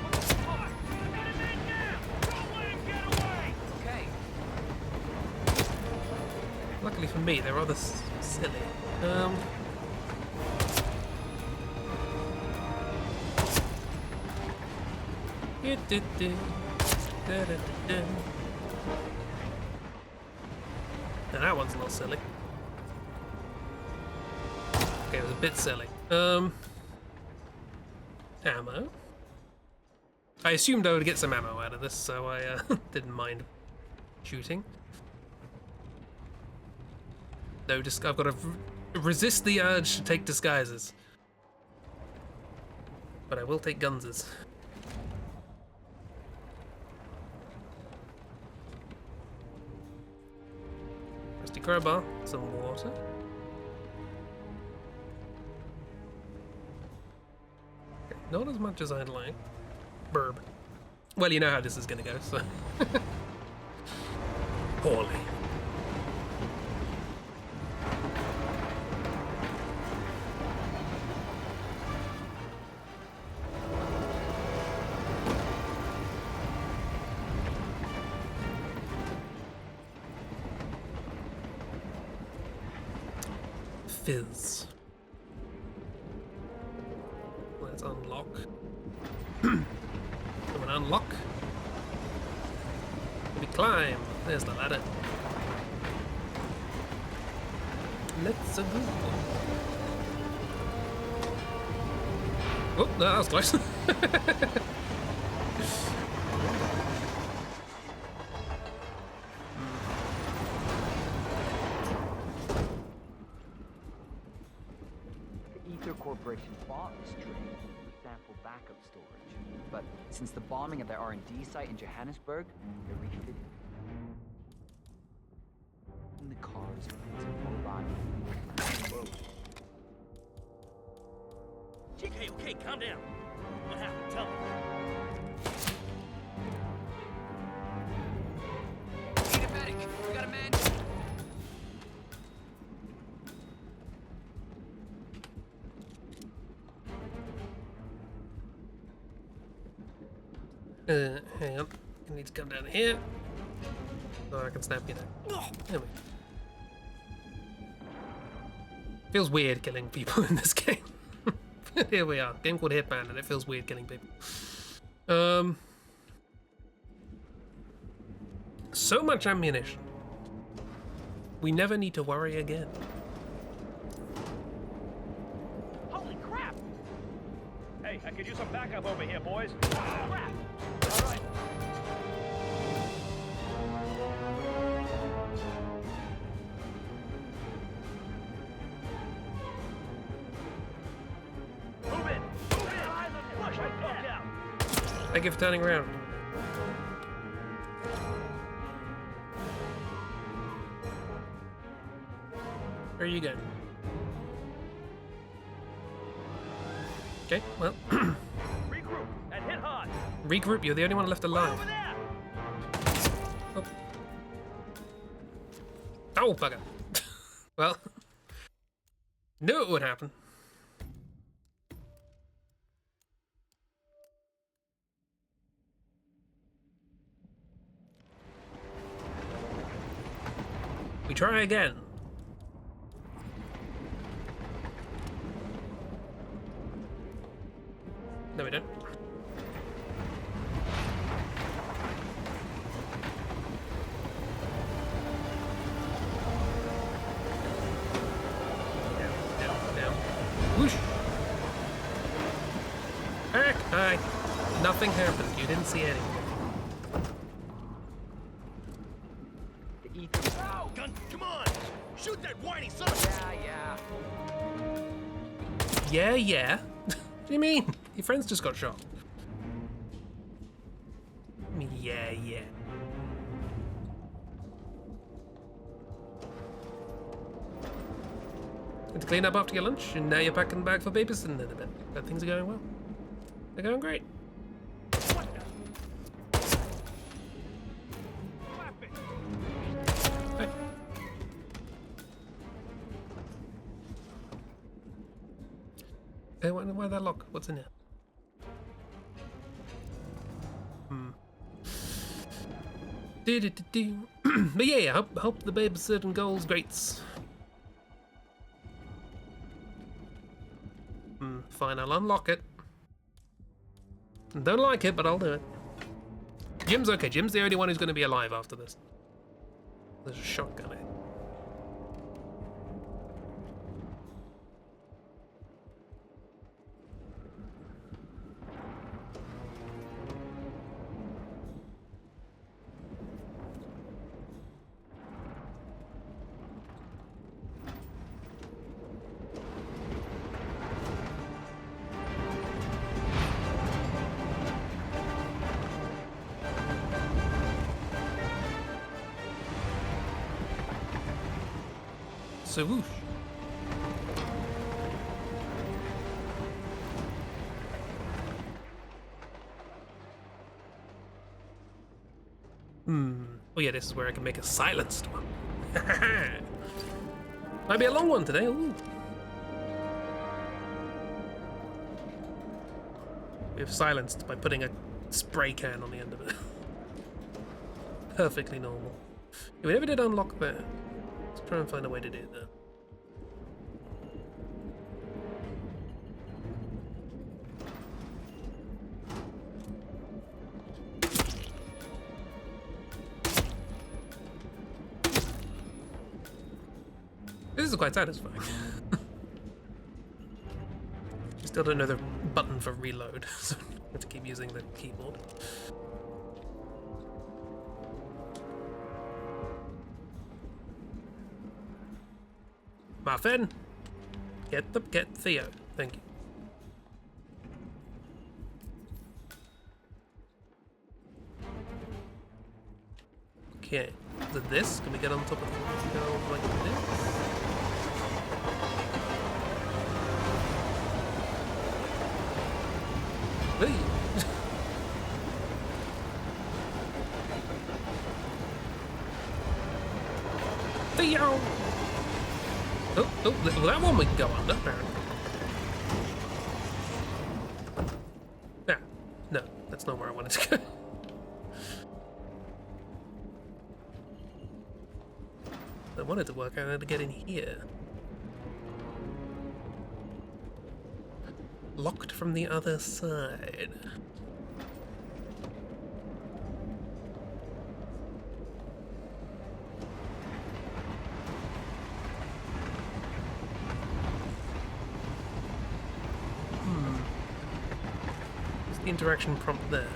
What the fuck? I got a man down! Don't let him get away! Okay. Luckily for me, they're rather silly. Now that one's a little silly. Okay, it was a bit silly. Ammo. I assumed I would get some ammo out of this, so I didn't mind shooting. No, just I've got to resist the urge to take disguises. But I will take gunses. Rusty crowbar, some water. Okay, not as much as I'd like. Burb. Well, you know how this is gonna go, so. Poorly. Fizz. Let's unlock. Someone unlock. We climb. There's the ladder. Let's go. Oh, that was close. Corporation bought this train for sample backup storage, but since the bombing of their R&D site in Johannesburg, they're refitting the cars as a mobile. Okay, okay, calm down. What happened? Tell me. Need a medic. We got a man. Hang on. I need to come down here. So I can snap you there. There we go. Feels weird killing people in this game. Here we are. Game called Hitman, and it feels weird killing people. So much ammunition. We never need to worry again. Hey, I could use some backup over here, boys. Crap! All right. Move in! Flush right fuck out! Thank you for turning around. Where are you going? Okay, well. Regroup and hit hard. Regroup, you're the only one left alive. Oh, oh bugger. Well, knew it would happen. We try again. No, we don't. Down. Whoosh! Back! Hi! Nothing happened. You didn't see anything. Ow! Gun, come on! Shoot that whiny son! Yeah. Yeah? What do you mean? Your friends just got shot. I mean, yeah. Had to clean up after your lunch, and now you're packing the bag for babysitting in a bit. But things are going well. They're going great. Hey. Hey, why that lock? What's in here? But yeah, hope the babysitting goes great. Fine, I'll unlock it. Don't like it, but I'll do it. Jim's okay. Jim's the only one who's going to be alive after this. There's a shotgun here. So whoosh. Oh yeah, this is where I can make a silenced one. Might be a long one today. Ooh. We've silenced by putting a spray can on the end of it. Perfectly normal. Yeah, we never did unlock that. Let's try and find a way to do that. This is quite satisfying. Still don't know the button for reload, so I have to keep using the keyboard. Muffin, get Theo. Thank you. Okay, is it this? Can we get on top of the go like this? Hey. Theo. Oh, well, that one we can go under, apparently. Yeah, no, that's not where I wanted to go. I wanted to work out how to get in here. Locked from the other side. the interaction prompt there?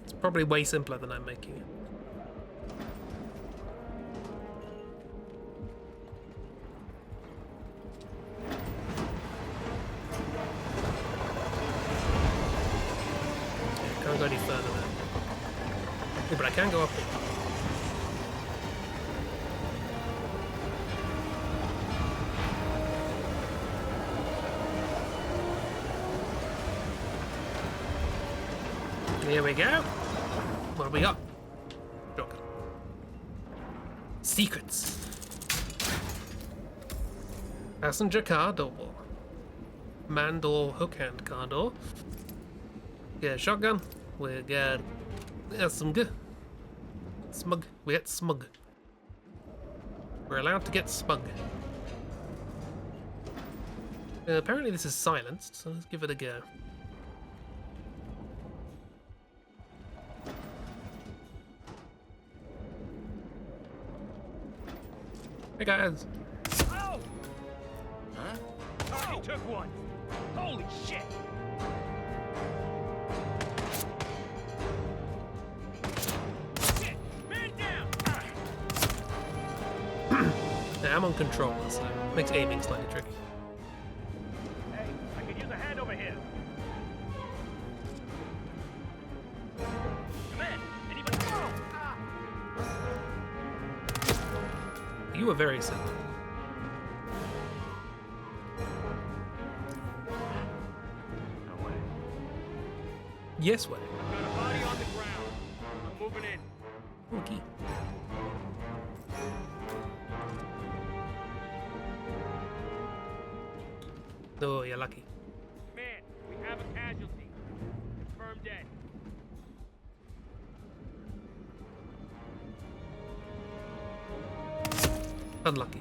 It's probably way simpler than I'm making it. Yeah, can't go any further there. Yeah, but I can go up here. Here we go. What have we got? Shotgun. Secrets. Passenger car door. Man door, hook hand car door. Yeah, shotgun. We got smug. Smug. We got smug. We're allowed to get smug. Apparently this is silenced, so let's give it a go. Hey guys. Oh! Huh? Target took one. Holy shit! Shit! Man down! Yeah, I'm on controller, so it makes aiming slightly tricky. Hey, I could use a hand over here. Come in. Anybody? Oh! Ah! You were very simple. No way. Yes way. Got a body on the ground. I'm moving in. Okay. Oh, you're lucky. Man, we have a casualty. Confirmed dead. Unlucky.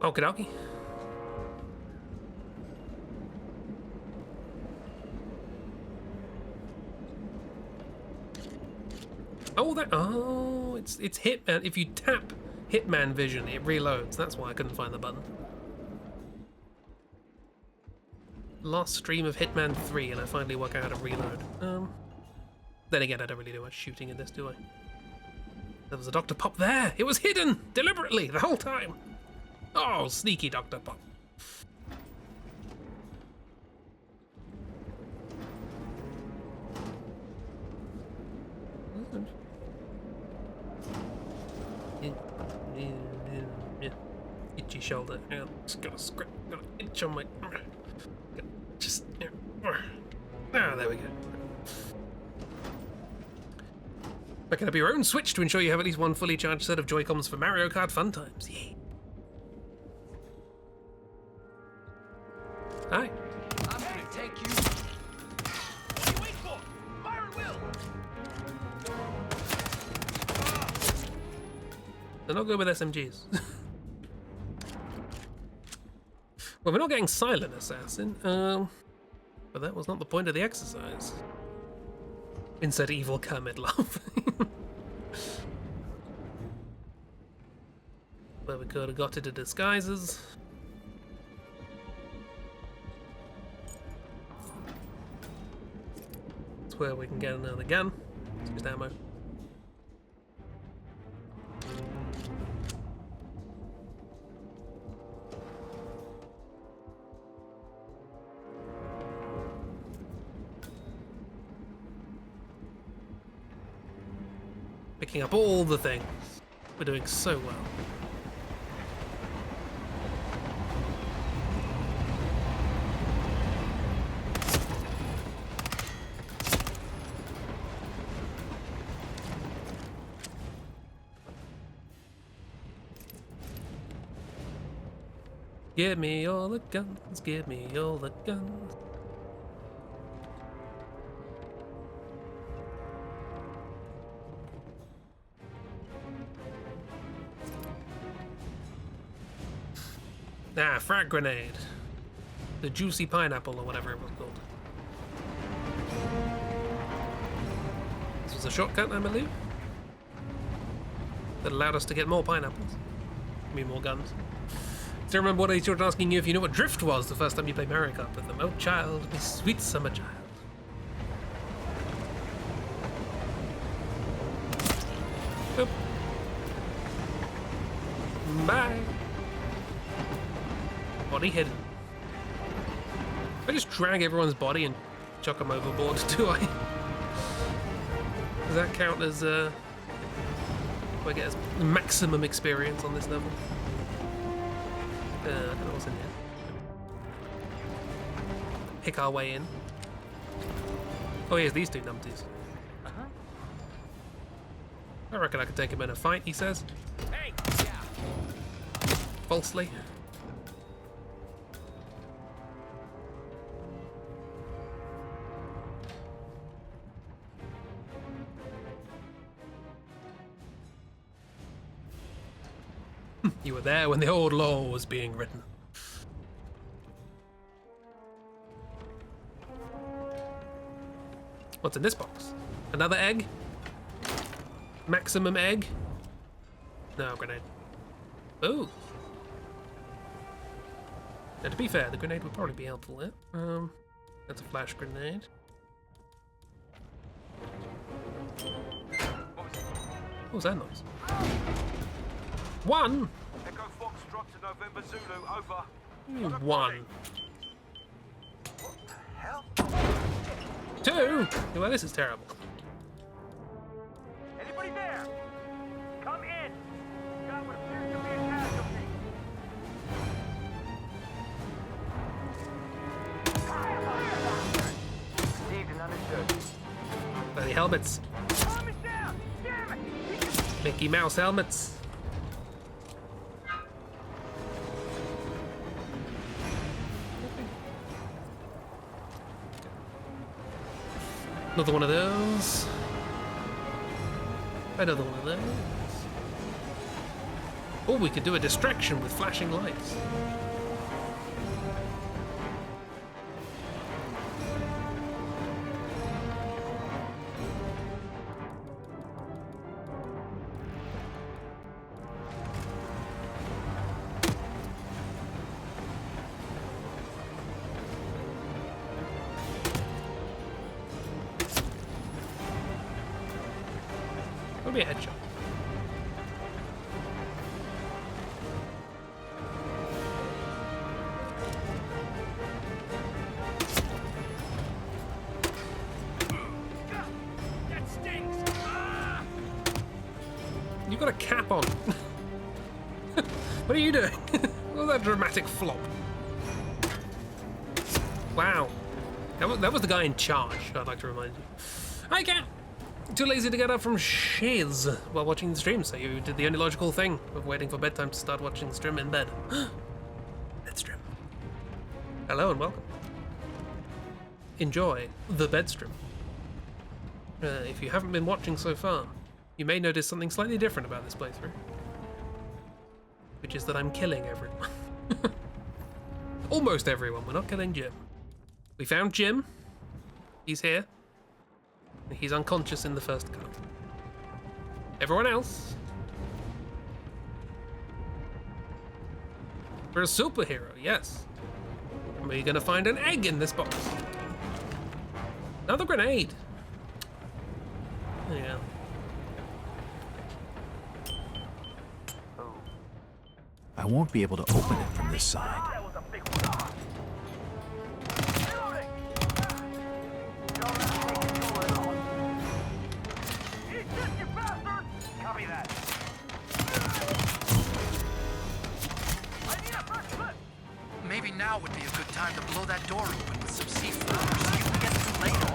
Okie dokie. Oh, it's Hitman. If you tap Hitman vision, it reloads. That's why I couldn't find the button. Last stream of Hitman 3, and I finally work out how to reload. Then again, I don't really do much shooting in this, do I? There was a Dr. Pop there! It was hidden! Deliberately, the whole time! Oh, sneaky Dr. Pop. Itchy shoulder. Yeah, just got a script. Got an itch on my. Just. Ah, there we go. Picking up your own Switch to ensure you have at least one fully charged set of Joy-Cons for Mario Kart fun times. Yeah. Hi. I'm gonna take you. What are you waiting for? Fire at will. They're not good with SMGs. Well, we're not getting Silent Assassin, but that was not the point of the exercise. Insert evil Kermit laugh. But we could have got it to disguises. That's where we can get another gun. It's just ammo. Picking up all the things. We're doing so well. Give me all the guns, give me all the guns. Ah, frag grenade. The juicy pineapple or whatever it was called. This was a shortcut, I believe, that allowed us to get more pineapples. I mean, more guns. Still remember what I started asking you if you know what drift was the first time you played Mario Kart with them. Oh child, my sweet summer child. Oop. Bye. Body hidden. I just drag everyone's body and chuck them overboard, do I? Does that count as, do I get maximum experience on this level? I don't know what's in here. Pick our way in. Oh, here's these two numpties. I reckon I could take him in a fight, he says. Hey! Falsely. You were there when the old law was being written. What's in this box? Another egg? Maximum egg? No, grenade. Ooh. Now, to be fair, the grenade would probably be helpful there. That's a flash grenade. What was that noise? One? Echo Foxtrot to November Zulu, over. One. What the hell? Two? Well, this is terrible. Anybody there? Come in. Got what appears to be a casualty. Received and understood. Bloody helmets. Mickey Mouse helmets. Another one of those. Another one of those. Oh, we could do a distraction with flashing lights. That'll be a headshot. That stinks! Ah! You got a cap on. What are you doing? What was that dramatic flop? Wow. That was the guy in charge, I'd like to remind you. Hi, Cat! Too lazy to get up from shiz while watching the stream, so you did the only logical thing of waiting for bedtime to start watching the stream in bed. Bed stream. Hello and welcome. Enjoy the bed stream. If you haven't been watching so far, you may notice something slightly different about this playthrough, which is that I'm killing everyone. Almost everyone. We're not killing Jim. We found Jim. He's here. He's unconscious in the first cut. Everyone else, we're a superhero, yes. And we're gonna find an egg in this box. Another grenade. Yeah. I won't be able to open it from this side. Copy that. Maybe now would be a good time to blow that door open with some C4 so you can get through later.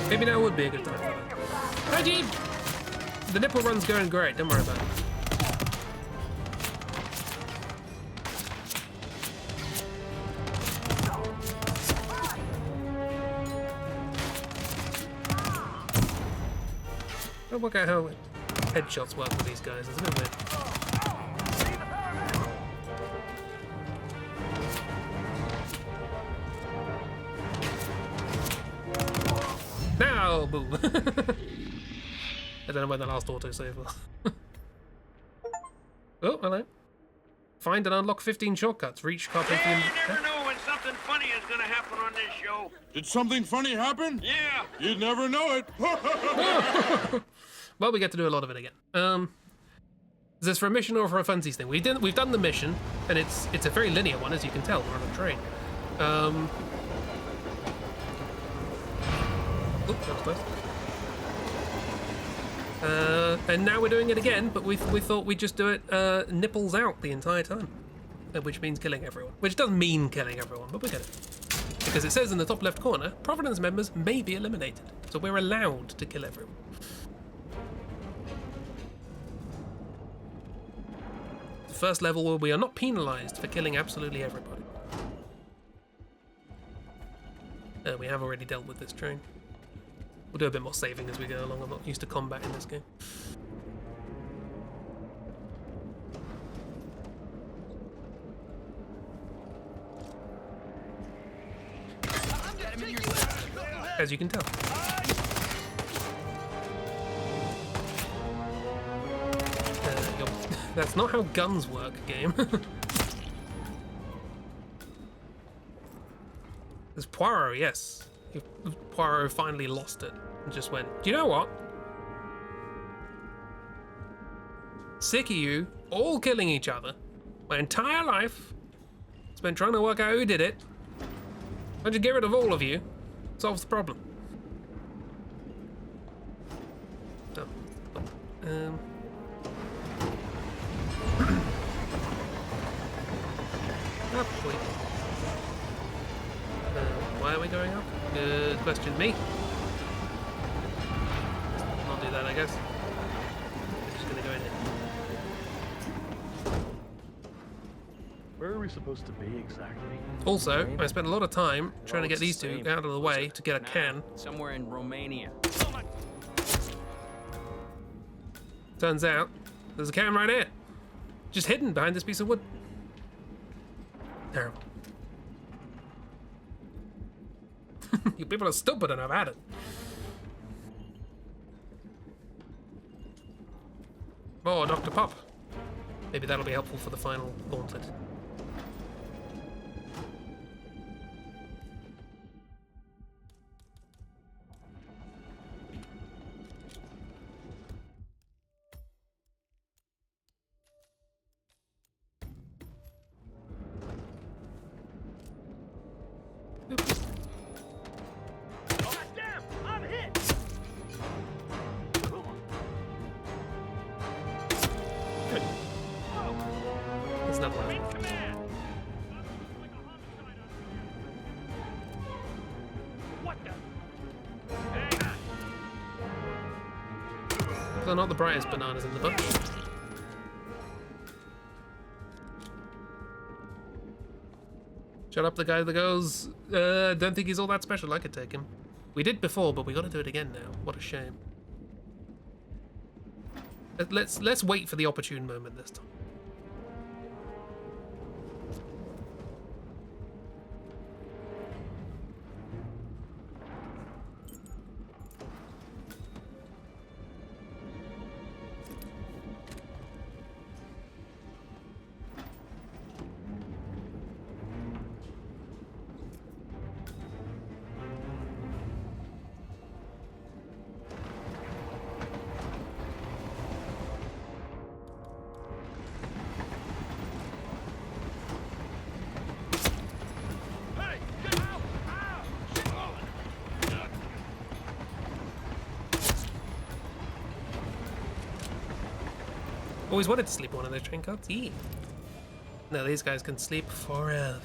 Maybe now would be a good time for that. Hi, Jeep! The nipple run's going great. Don't worry about it. I'll work out how headshots work with these guys. It's a bit weird. Now, boom. I don't know when the last autosave was. Oh, hello. Find and unlock 15 shortcuts. Reach copy. Yeah, you never know when something funny is gonna happen on this show. Did something funny happen? Yeah. You'd never know it. Well, we get to do a lot of it again. Is this for a mission or for a funsies thing? We've done the mission, and it's a very linear one, as you can tell. We're on a train. Oops, that was close. And now we're doing it again, but we thought we'd just do it nipples out the entire time, which means killing everyone. Which doesn't mean killing everyone, but we get it. Because it says in the top left corner, Providence members may be eliminated, so we're allowed to kill everyone. The first level where we are not penalized for killing absolutely everybody. We have already dealt with this train. We'll do a bit more saving as we go along. I'm not used to combat in this game. As you can tell. That's not how guns work, game. There's Poirot, yes. Poirot finally lost it and just went, do you know what? Sick of you all killing each other. My entire life spent trying to work out who did it. Why don't you get rid of all of you? Solves the problem. Oh. Up, wait. Why are we going up? Good question, me. I'll do that, I guess. We're just gonna go in here. Where are we supposed to be exactly? Also, I spent a lot of time trying to get these two out of the way to get a can. Somewhere in Romania. Turns out, there's a can right here. Just hidden behind this piece of wood. Terrible. You people are stupid and I've had it. Oh, Dr. Pop. Maybe that'll be helpful for the final gauntlet. They're not the brightest bananas in the bunch. Shut up, the guy that goes, don't think he's all that special, I could take him. We did before, but we gotta do it again now. What a shame. Let's wait for the opportune moment this time. Always wanted to sleep on one of those train cards. Yeah. No, these guys can sleep forever.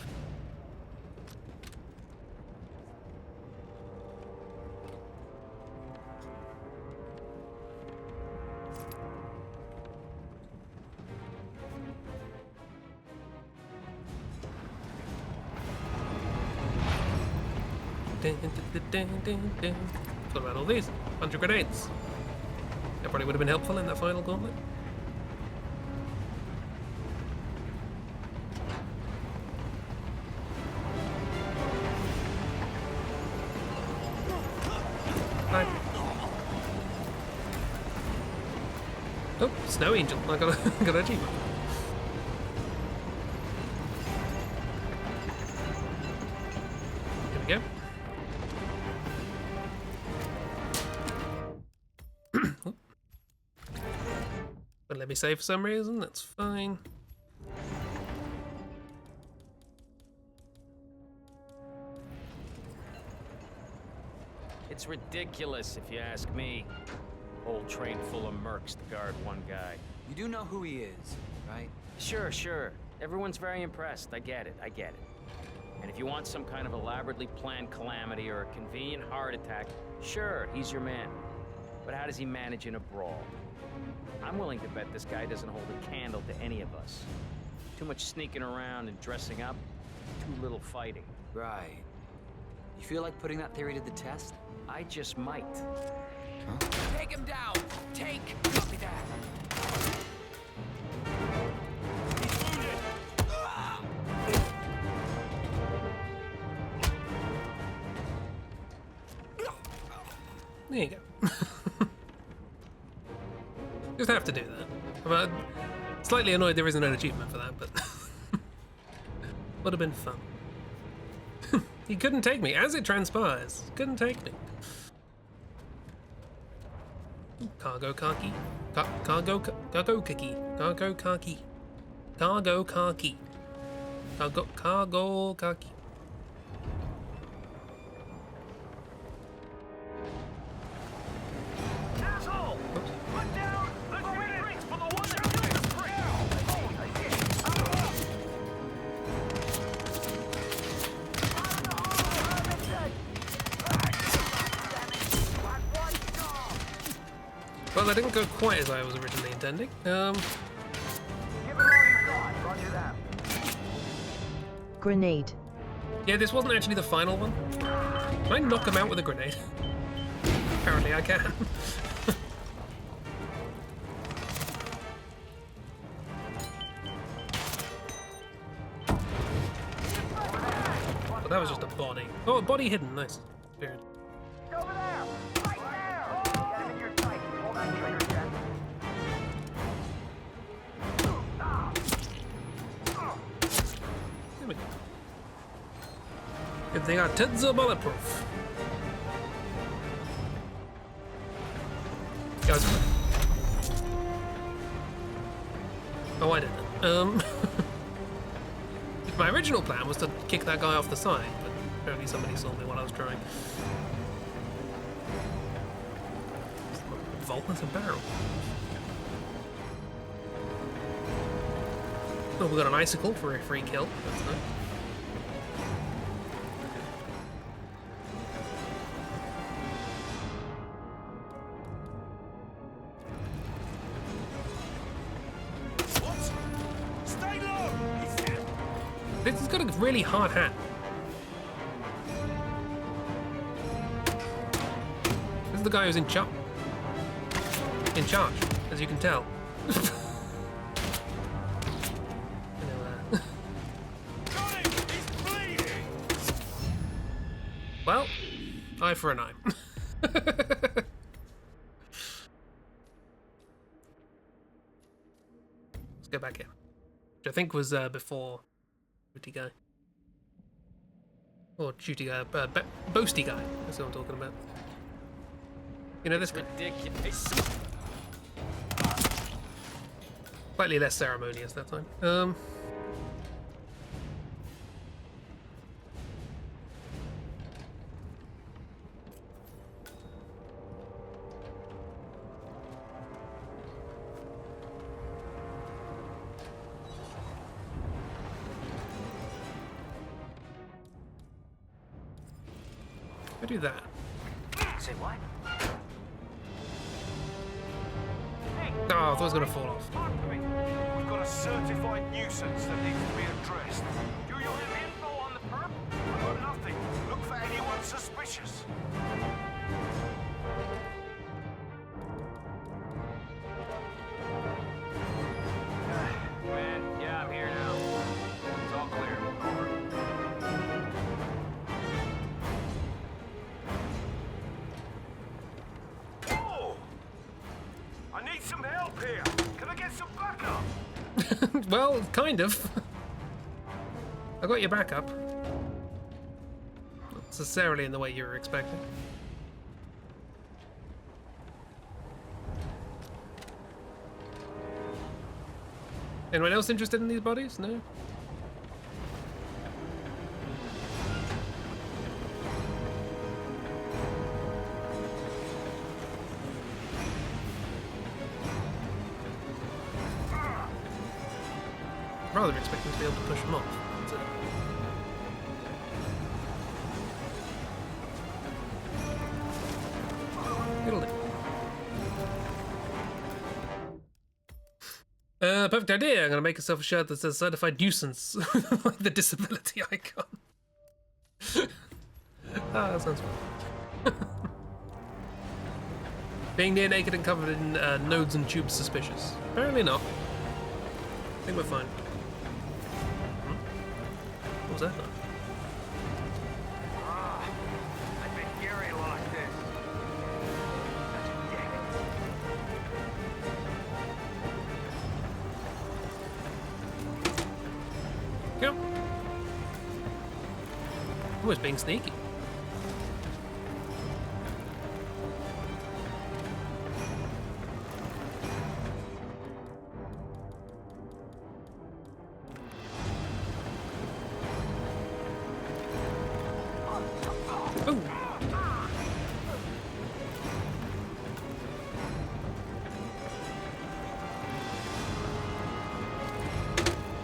What about all these? Bunch of grenades. That probably would have been helpful in that final gauntlet. Hi. Oh, Snow Angel. I got an achievement. Here we go. But let me save for some reason, that's fine. It's ridiculous, if you ask me. Whole train full of mercs to guard one guy. You do know who he is, right? Sure, sure. Everyone's very impressed. I get it. And if you want some kind of elaborately planned calamity or a convenient heart attack, sure, he's your man. But how does he manage in a brawl? I'm willing to bet this guy doesn't hold a candle to any of us. Too much sneaking around and dressing up, too little fighting. Right. You feel like putting that theory to the test? I just might. Huh? Take him down! Take! Copy that! There you go. Just have to do that. I'm slightly annoyed there isn't an achievement for that, but would have been fun. He couldn't take me, as it transpires. Couldn't take me. Cargo khaki. Cargo khaki. Cargo khaki. Cargo khaki. Cargo khaki. Cargo khaki. Asshole! Put down the drinks for the one that did it! Well, that didn't go quite as I was originally intending. Grenade. Yeah, this wasn't actually the final one. Can I knock him out with a grenade? Apparently I can. But that was just a body. Oh, a body hidden. Nice. Spirit. Good thing our tits are bulletproof. Guys. Oh, I didn't. My original plan was to kick that guy off the side, but apparently somebody saw me while I was trying. Vault with a barrel. Oh, we got an icicle for a free kill. That's nice. This has got a really hard hat. This is the guy who's in charge, as you can tell. Well, eye for an eye. Let's go back here, which I think was before Shooty guy. Or shooty guy, boasty guy. That's what I'm talking about. You know, this guy. Ridiculous. Slightly less ceremonious that time. I do that. Say what? Hey, Oh, I thought it was gonna fall off. talk to me. We've got a certified nuisance that needs to be addressed. Do you have info on the perp? I've got nothing. Look for anyone suspicious. Well, kind of. I got your backup. Not necessarily in the way you were expecting. Anyone else interested in these bodies? No? Rather expecting to be able to push them off. So. It'll do. Perfect idea. I'm gonna make myself a shirt that says certified nuisance. Like the disability icon. Ah, that sounds fun. Being near naked and covered in nodes and tubes suspicious. Apparently not. I think we're fine. What was that? I think Gary lost this. Yep. Always being sneaky.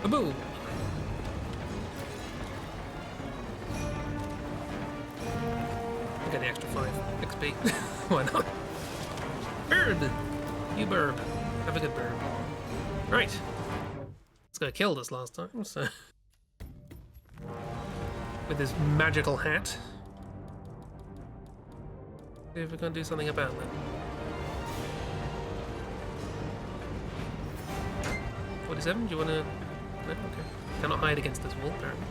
Boom. I got the extra 5 XP. Why not? Bird! You bird. Have a good bird. Right. This guy killed us last time, so. With his magical hat. See if we can do something about that. 47, do you want to... No? Okay. Cannot hide against this wall, apparently.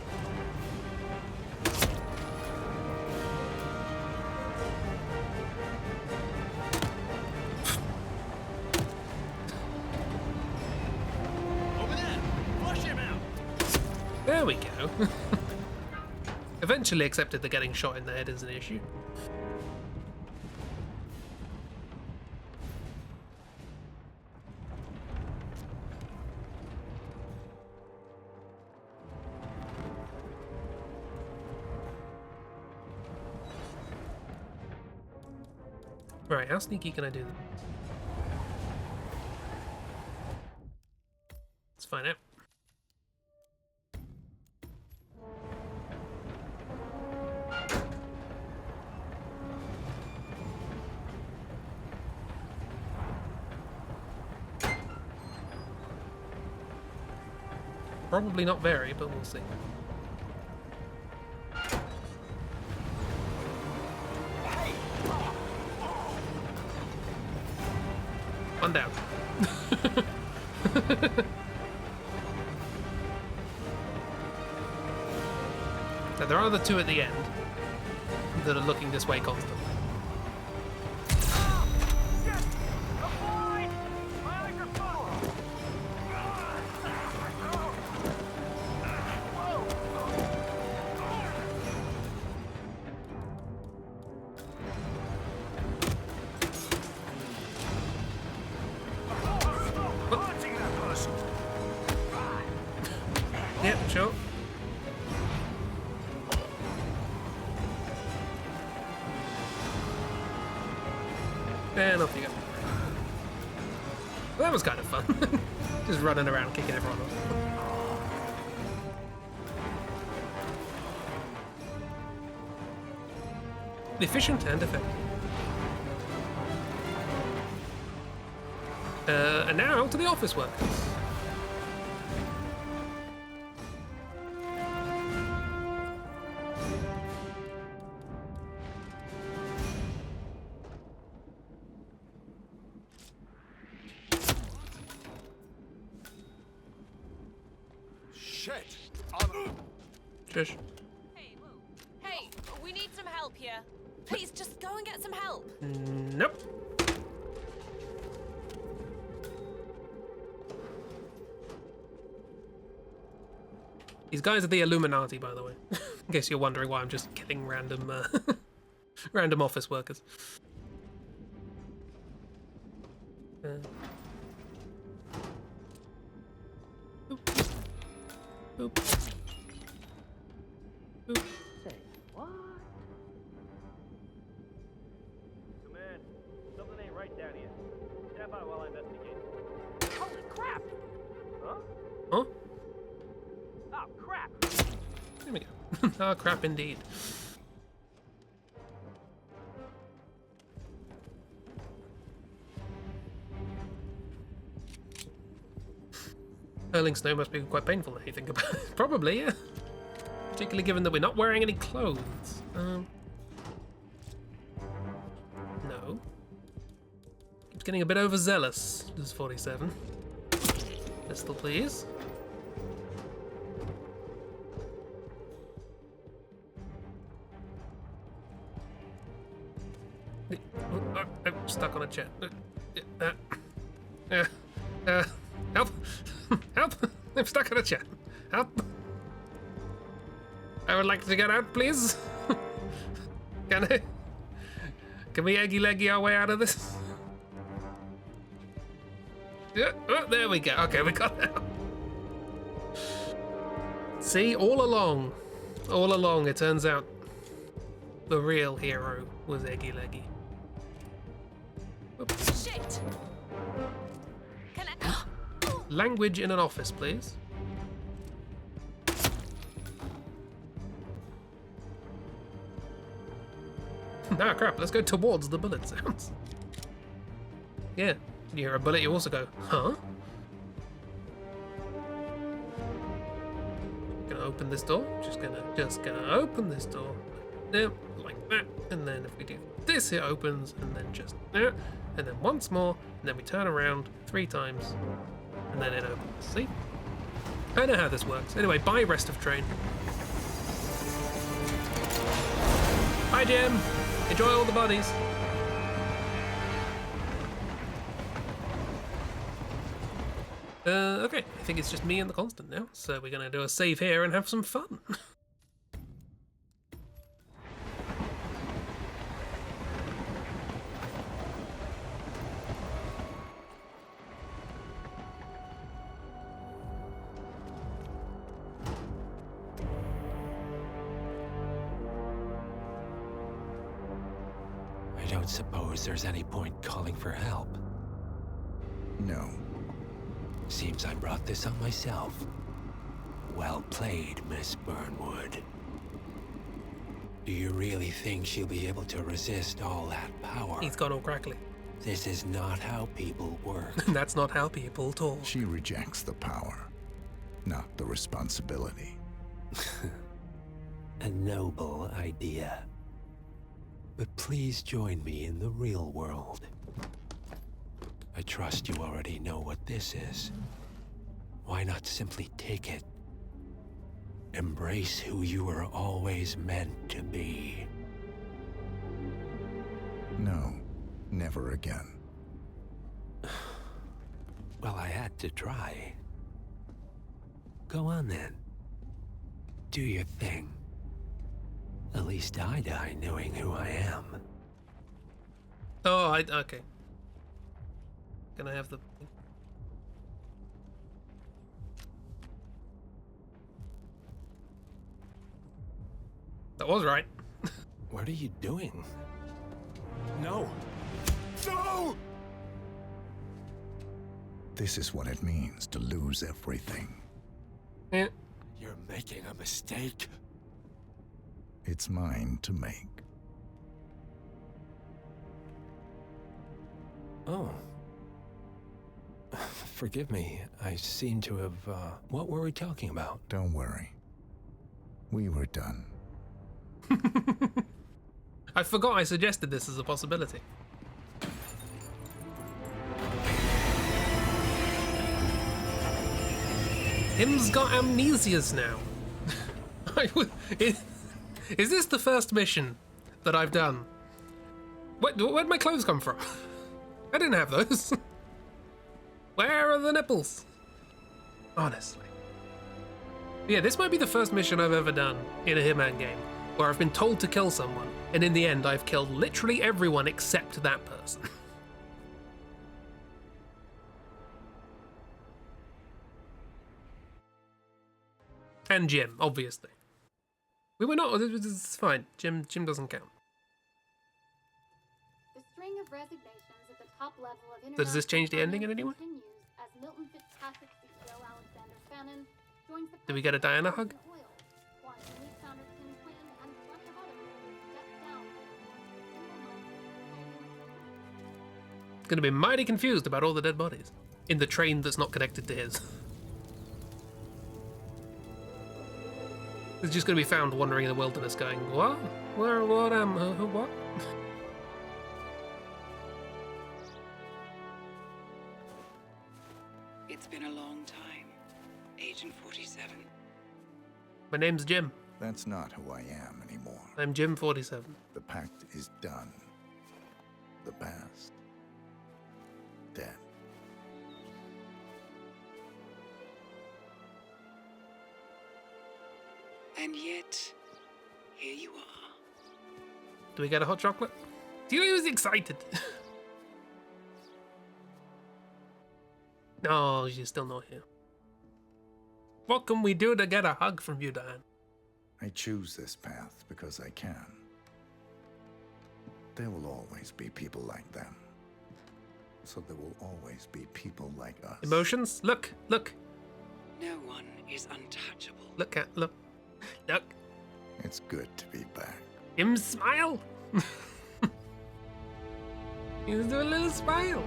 Over there! Flush him out! There we go. Eventually accepted that getting shot in the head is an issue. Right, how sneaky can I do that? Let's find out. Probably not very, but we'll see. One down. Now, there are the two at the end that are looking this way constantly. Yep, sure. And off you go. Well, that was kind of fun. Just running around kicking everyone off. Efficient and effective. And now to the office workers. Shit! Shush. Hey, we need some help here. Please, just go and get some help. Nope. These guys are the Illuminati, by the way. In case you're wondering why I'm just killing random, random office workers. Boop. Boop. Boop. Say what? Command, something ain't right down here. Stand by while I investigate. Holy crap! Huh? Huh? Oh, crap! There we go. Oh, crap indeed. Hurling snow must be quite painful now you think about it. Probably, yeah. Particularly given that we're not wearing any clothes. No. Keeps getting a bit overzealous, this 47. Pistol, please. I'm stuck on a chair. Help! Help! I'm stuck on a chair. Help! I would like to get out, please. Can we eggy leggy our way out of this? Yeah, oh, there we go. Okay, we got out. See, all along, it turns out the real hero was Eggy Leggy. Oops. Shit! Language in an office, please. Ah, crap, let's go towards the bullet sounds. Yeah, you hear a bullet, you also go, huh? Gonna open this door, just gonna open this door. There, like that, and then if we do this, it opens, and then just there, and then once more, and then we turn around 3 times, and then it opens. See? I know how this works. Anyway, bye, rest of train. Bye, Jim. Enjoy all the bodies. Okay, I think it's just me and the Constant now, so we're gonna do a save here and have some fun. I don't suppose there's any point calling for help. No. Seems I brought this on myself. Well played, Miss Burnwood. Do you really think she'll be able to resist all that power? He's gone all crackly. This is not how people work. That's not how people talk. She rejects the power, not the responsibility. A noble idea. But please join me in the real world. I trust you already know what this is. Why not simply take it? Embrace who you were always meant to be. No, never again. Well, I had to try. Go on then. Do your thing. At least I die knowing who I am. Oh, okay. Can I have the... That was right. What are you doing? No! No! This is what it means to lose everything. Yeah. You're making a mistake. It's mine to make. Oh. Forgive me. I seem to have, What were we talking about? Don't worry. We were done. I forgot I suggested this as a possibility. Him's got amnesias now. Is this the first mission that I've done? Where'd my clothes come from? I didn't have those. Where are the nipples? Honestly. Yeah, this might be the first mission I've ever done in a Hitman game where I've been told to kill someone, and in the end I've killed literally everyone except that person. And Jim, obviously. We were not, it's fine. Jim doesn't count. The string of resignations at the top level of So does this change the ending in any way? continues as Milton Fitzpatrick CEO Alexander Fannin joins the Did we get a Diana hug? oil, while unique founder Tim Quinn and plenty of others step down. Gonna be mighty confused about all the dead bodies in the train that's not connected to his. It's just gonna be found wandering in the wilderness going, what? Where, what, who, what? It's been a long time, Agent 47. My name's Jim. That's not who I am anymore. I'm Jim 47. The pact is done. The past, dead. And yet, here you are. Do we get a hot chocolate? Do you know who's excited? No, she's still not here. What can we do to get a hug from you, Diane? I choose this path because I can. There will always be people like them. So there will always be people like us. Emotions? Look, look. No one is untouchable. Look. Look. It's good to be back. Him smile. He's doing a little smile.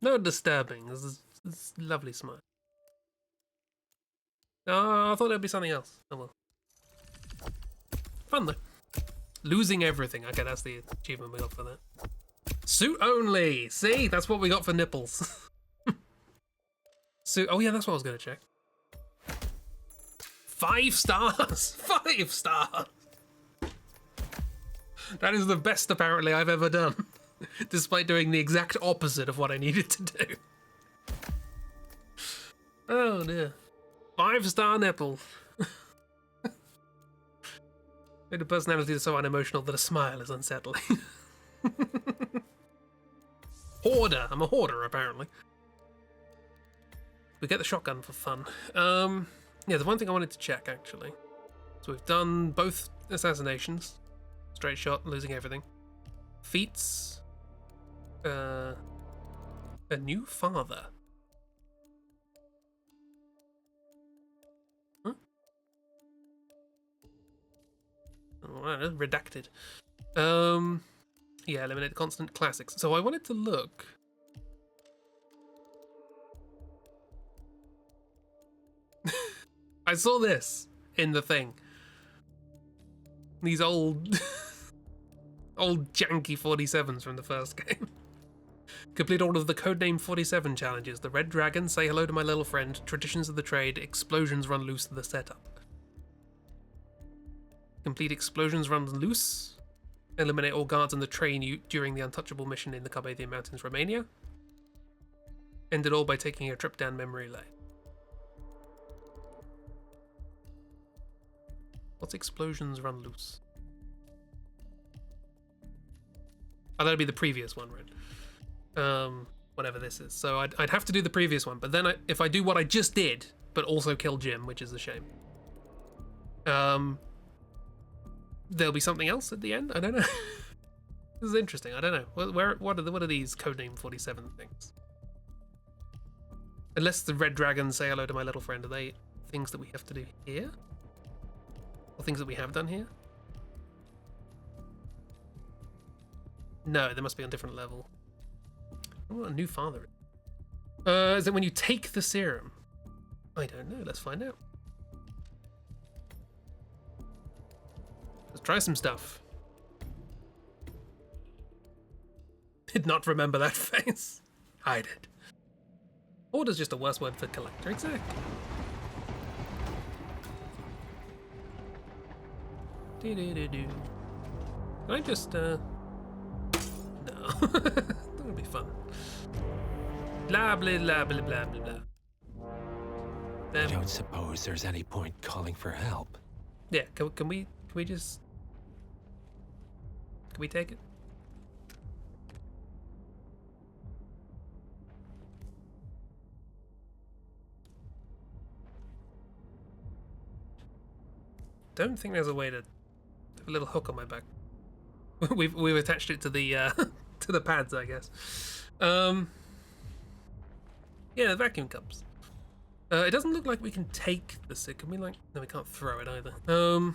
No disturbing. This is lovely smile. Oh, I thought there'd be something else. Oh well. Fun though. Losing everything. Okay, that's the achievement we got for that. Suit only. See, that's what we got for nipples. Suit. Oh yeah, that's what I was gonna check. 5 stars. 5 stars. That is the best apparently I've ever done. Despite doing the exact opposite of what I needed to do. Oh dear. 5-star nipple. Made a personality that's so unemotional that a smile is unsettling. Hoarder. I'm a hoarder, apparently. We get the shotgun for fun. Yeah, the one thing I wanted to check, actually. So we've done both assassinations. Straight shot, losing everything. Feats. A new father. Huh? Oh, redacted. Yeah, eliminate constant classics. So I wanted to look. I saw this in the thing. These old old janky 47s from the first game. Complete all of the Codename 47 challenges. The Red Dragon, Say Hello to My Little Friend, Traditions of the Trade, Explosions Run Loose to the Setup. Complete Explosions Run Loose. Eliminate all guards on the train during the Untouchable mission in the Carpathian Mountains, Romania. End it all by taking a trip down memory lane. What's Explosions Run Loose? Oh, that'd be the previous one, right? Whatever this is. So I'd have to do the previous one, but then if I do what I just did, but also kill Jim, which is a shame. There'll be something else at the end? I don't know. This is interesting. I don't know. What are these Codename 47 things? Unless the Red Dragon, Say Hello to My Little Friend, are they things that we have to do here? Or things that we have done here? No, they must be on different level. What a new father. Is it when you take the serum? I don't know. Let's find out. Let's try some stuff. Did not remember that face. Hide it. Order's just a worse word for collector, exactly. Can I just, no. That would be fun. Blah blah blah blah blah blah blah. I don't suppose there's any point calling for help. Yeah, can we just... Can we take it? Don't think there's a way to have a little hook on my back. we've attached it to the to the pads, I guess. Yeah, the vacuum cups. It doesn't look like we can take the stick. Can we like? No, we can't throw it either. Hello,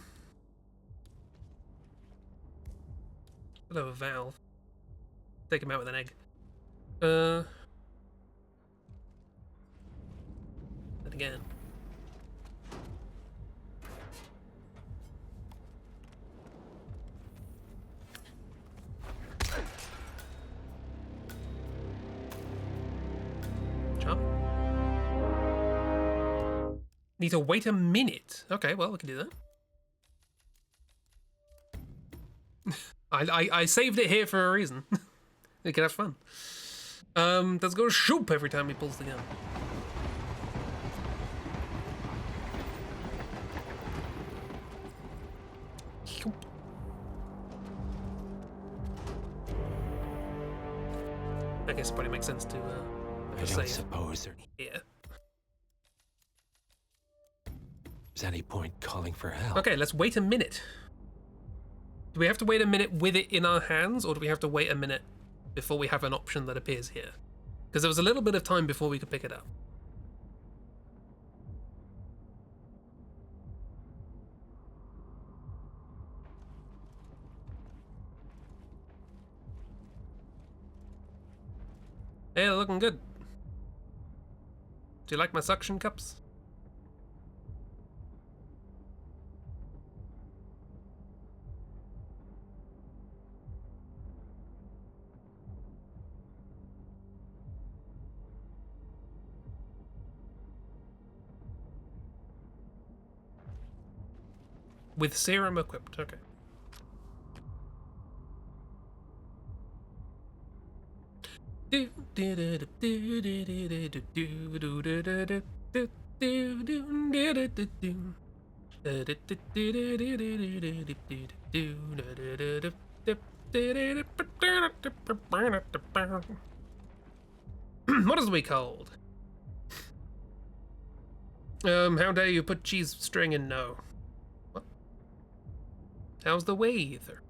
a valve. Take him out with an egg. Then again. Jump. Need to wait a minute. Okay, well, we can do that. I saved it here for a reason. We can have fun. Let's go shoop every time he pulls the gun. I guess it probably makes sense to I don't suppose there is any point calling for help. Okay, let's wait a minute. Do we have to wait a minute with it in our hands, or do we have to wait a minute before we have an option that appears here? Because there was a little bit of time before we could pick it up. Hey, they're looking good. Do you like my suction cups? With serum equipped, okay. What is we called? How dare you put cheese string in no? What? How's the weather?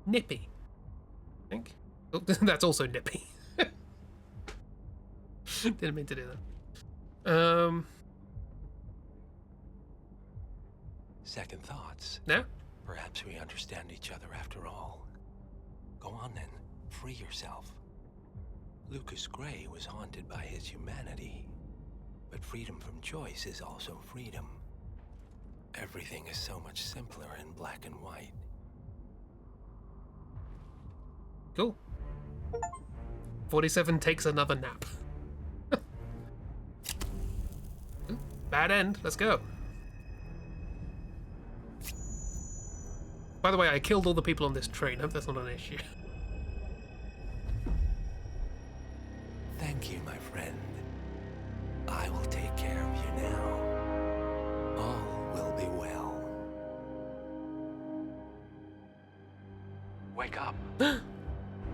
Nippy, I think. Oh, that's also nippy. Didn't mean to do that. Second thoughts. No? Perhaps we understand each other after all. Go on then, free yourself. Lucas Gray was haunted by his humanity, but freedom from choice is also freedom. Everything is so much simpler in black and white. Cool. 47 takes another nap. Bad end. Let's go. By the way, I killed all the people on this train. I hope that's not an issue. Thank you, my friend. I will take care of you now. All will be well. Wake up.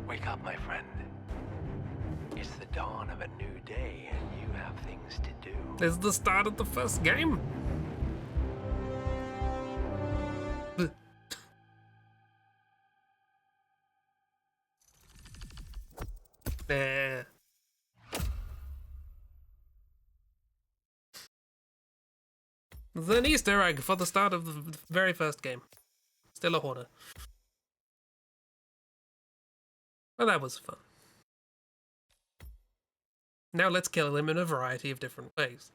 Wake up, my friend. It's the dawn of a new day, and you have things to do. This is the start of the first game. There's an Easter egg for the start of the very first game. Still a hoarder. Well, that was fun. Now let's kill him in a variety of different ways.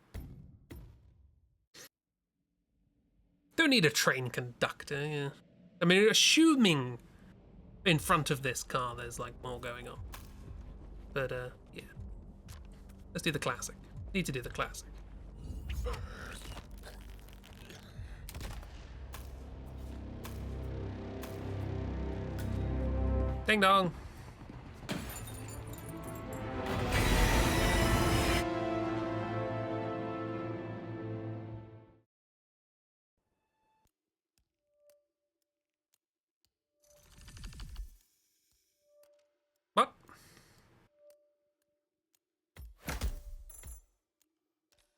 Don't need a train conductor, yeah. I mean, assuming in front of this car there's like more going on. But yeah. Let's do the classic. Need to do the classic. Ding dong.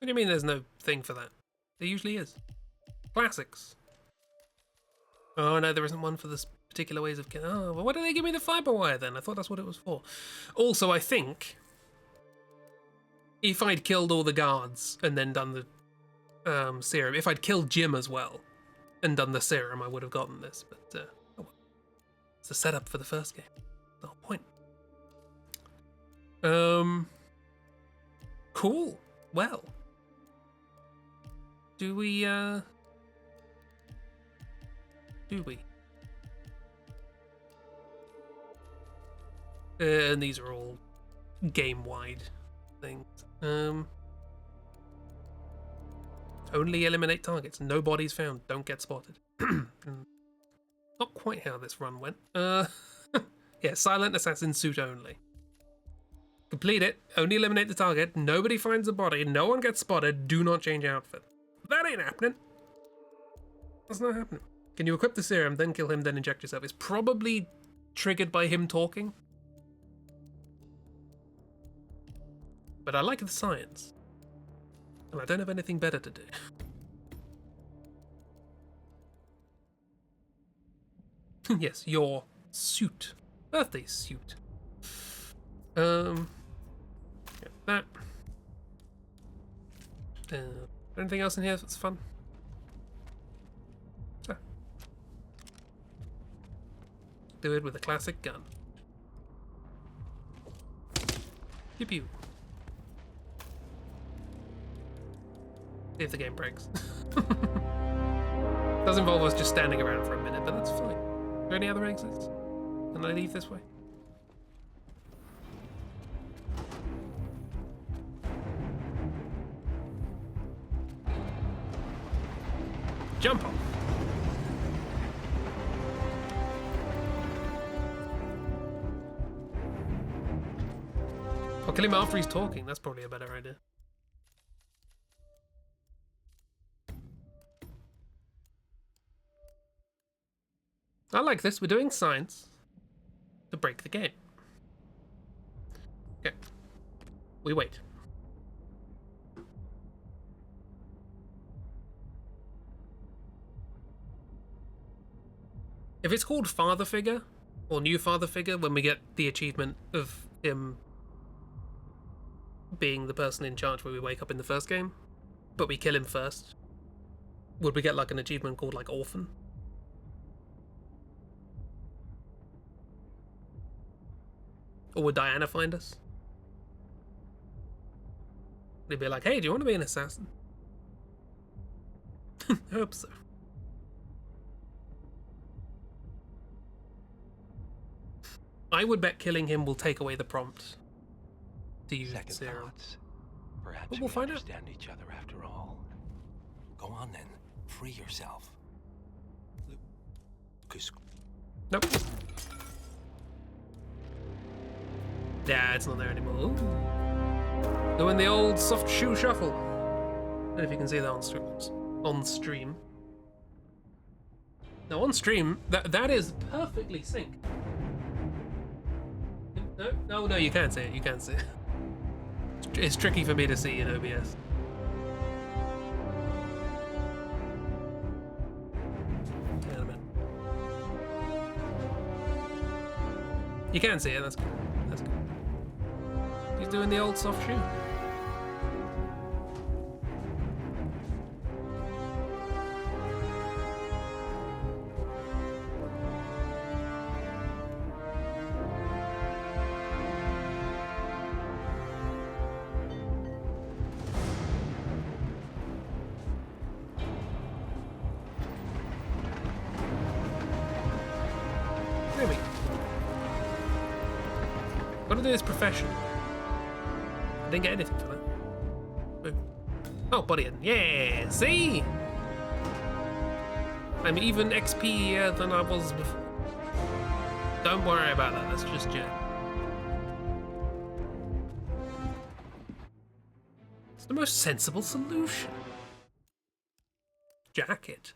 What do you mean there's no thing for that? There usually is. Classics. Oh no, there isn't one for this particular ways of killing. Oh, well, why did they give me the fiber wire then? I thought that's what it was for. Also, I think if I'd killed all the guards and then done the serum, if I'd killed Jim as well and done the serum, I would have gotten this. But oh well. It's a setup for the first game. The whole point. Cool. Well, do we? And these are all game-wide things. Only eliminate targets. No bodies found. Don't get spotted. Not quite how this run went. Yeah, silent assassin suit only. Complete it. Only eliminate the target. Nobody finds a body. No one gets spotted. Do not change outfit. That ain't happening. That's not happening. Can you equip the serum, then kill him, then inject yourself? It's probably triggered by him talking. But I like the science. And I don't have anything better to do. Yes, your suit. Birthday suit. Yeah, that. Anything else in here that's fun? Ah. Do it with a classic gun. Pew pew. See if the game breaks. Does involve us just standing around for a minute, but that's fine. Are there any other exits? Can I leave this way? Jump off. I'll kill him after he's talking. That's probably a better idea. I like this. We're doing science to break the game. Okay. We wait. If it's called father figure or new father figure when we get the achievement of him being the person in charge where we wake up in the first game, but we kill him first, would we get like an achievement called like orphan? Or would Diana find us? They'd be like, hey, do you want to be an assassin? I hope so. I would bet killing him will take away the prompt to use Second serum. thoughts. Perhaps But we'll we find out. understand each other after all. Go on then. Free yourself. Lucas. Nope. Yeah, it's not there anymore. Ooh. Doing the old soft shoe shuffle. I don't know if you can see that on stream. Now on stream, that is perfectly synced. No, you can't see it. You can't see it. It's tricky for me to see in OBS. Wait a minute. You can see it. That's good. That's good. He's doing the old soft shoe. Gotta do this profession. I didn't get anything for that. Ooh. Oh, body hidden. Yeah, see? I'm even XP than I was before. Don't worry about that, that's just Jen. It's the most sensible solution. Jacket.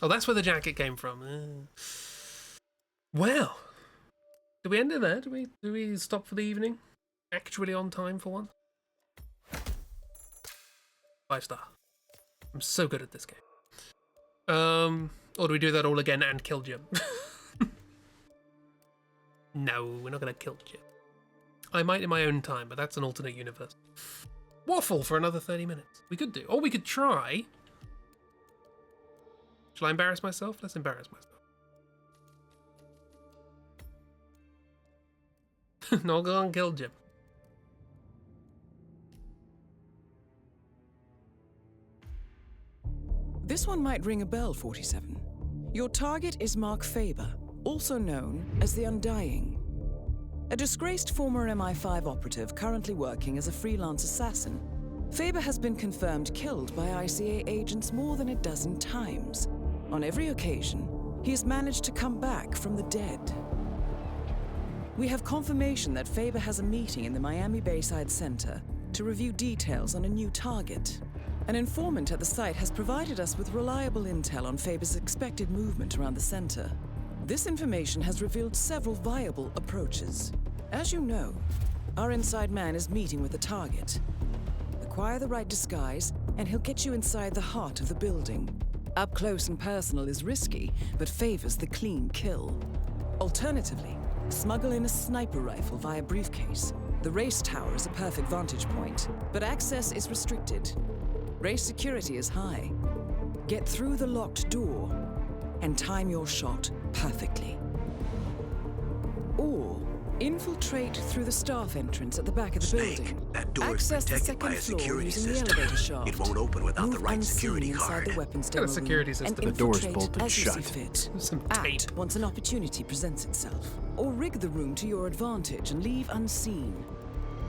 Oh, that's where the jacket came from. Well. Do we end it there? Do we stop for the evening? Actually on time for once? 5-star. I'm so good at this game. Or do we do that all again and kill Jim? No, we're not gonna kill Jim. I might in my own time, but that's an alternate universe. Waffle for another 30 minutes. We could do. Or we could try. Shall I embarrass myself? Let's embarrass myself. No, go and kill Jim. This one might ring a bell, 47. Your target is Mark Faber, also known as the Undying. A disgraced former MI5 operative currently working as a freelance assassin. Faber has been confirmed killed by ICA agents more than a dozen times. On every occasion, he has managed to come back from the dead. We have confirmation that Faber has a meeting in the Miami Bayside Center to review details on a new target. An informant at the site has provided us with reliable intel on Faber's expected movement around the center. This information has revealed several viable approaches. As you know, our inside man is meeting with the target. Acquire the right disguise, and he'll get you inside the heart of the building. Up close and personal is risky, but favors the clean kill. Alternatively, smuggle in a sniper rifle via briefcase. The race tower is a perfect vantage point, but access is restricted. Race security is high. Get through the locked door and time your shot perfectly. Or infiltrate through the staff entrance at the back of the building. That door Access is the protected by second a floor security using the system. elevator shaft. It won't open without the Move right security unseen inside card. the weapons Got demo a security room system. and The door's infiltrate bolted as you see shut. fit. Some Act tape. once an opportunity presents itself. Or rig the room to your advantage and leave unseen.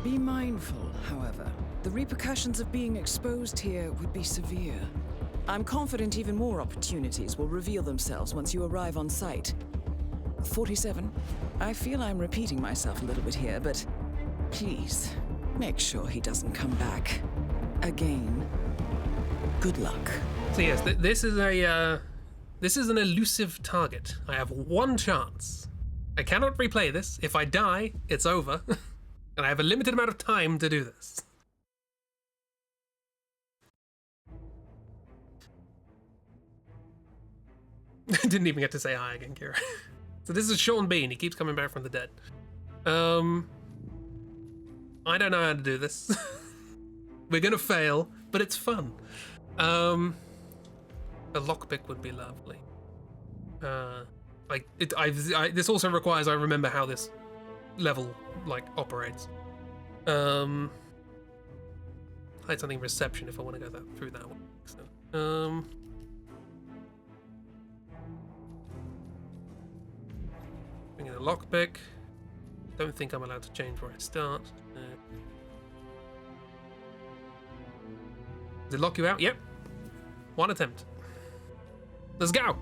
Be mindful, however. The repercussions of being exposed here would be severe. I'm confident even more opportunities will reveal themselves once you arrive on site. 47, I feel I'm repeating myself a little bit here, but please, make sure he doesn't come back. Again. Good luck. So yes, this is an elusive target. I have one chance. I cannot replay this. If I die, it's over. And I have a limited amount of time to do this. I didn't even get to say hi again, Kira. So this is Sean Bean. He keeps coming back from the dead. I don't know how to do this. We're gonna fail, but it's fun. A lockpick would be lovely. This also requires I remember how this level operates. Hide something reception if I want to go through that one. So, bring in a lockpick. Don't think I'm allowed to change where I start. Does it lock you out? Yep. One attempt. Let's go.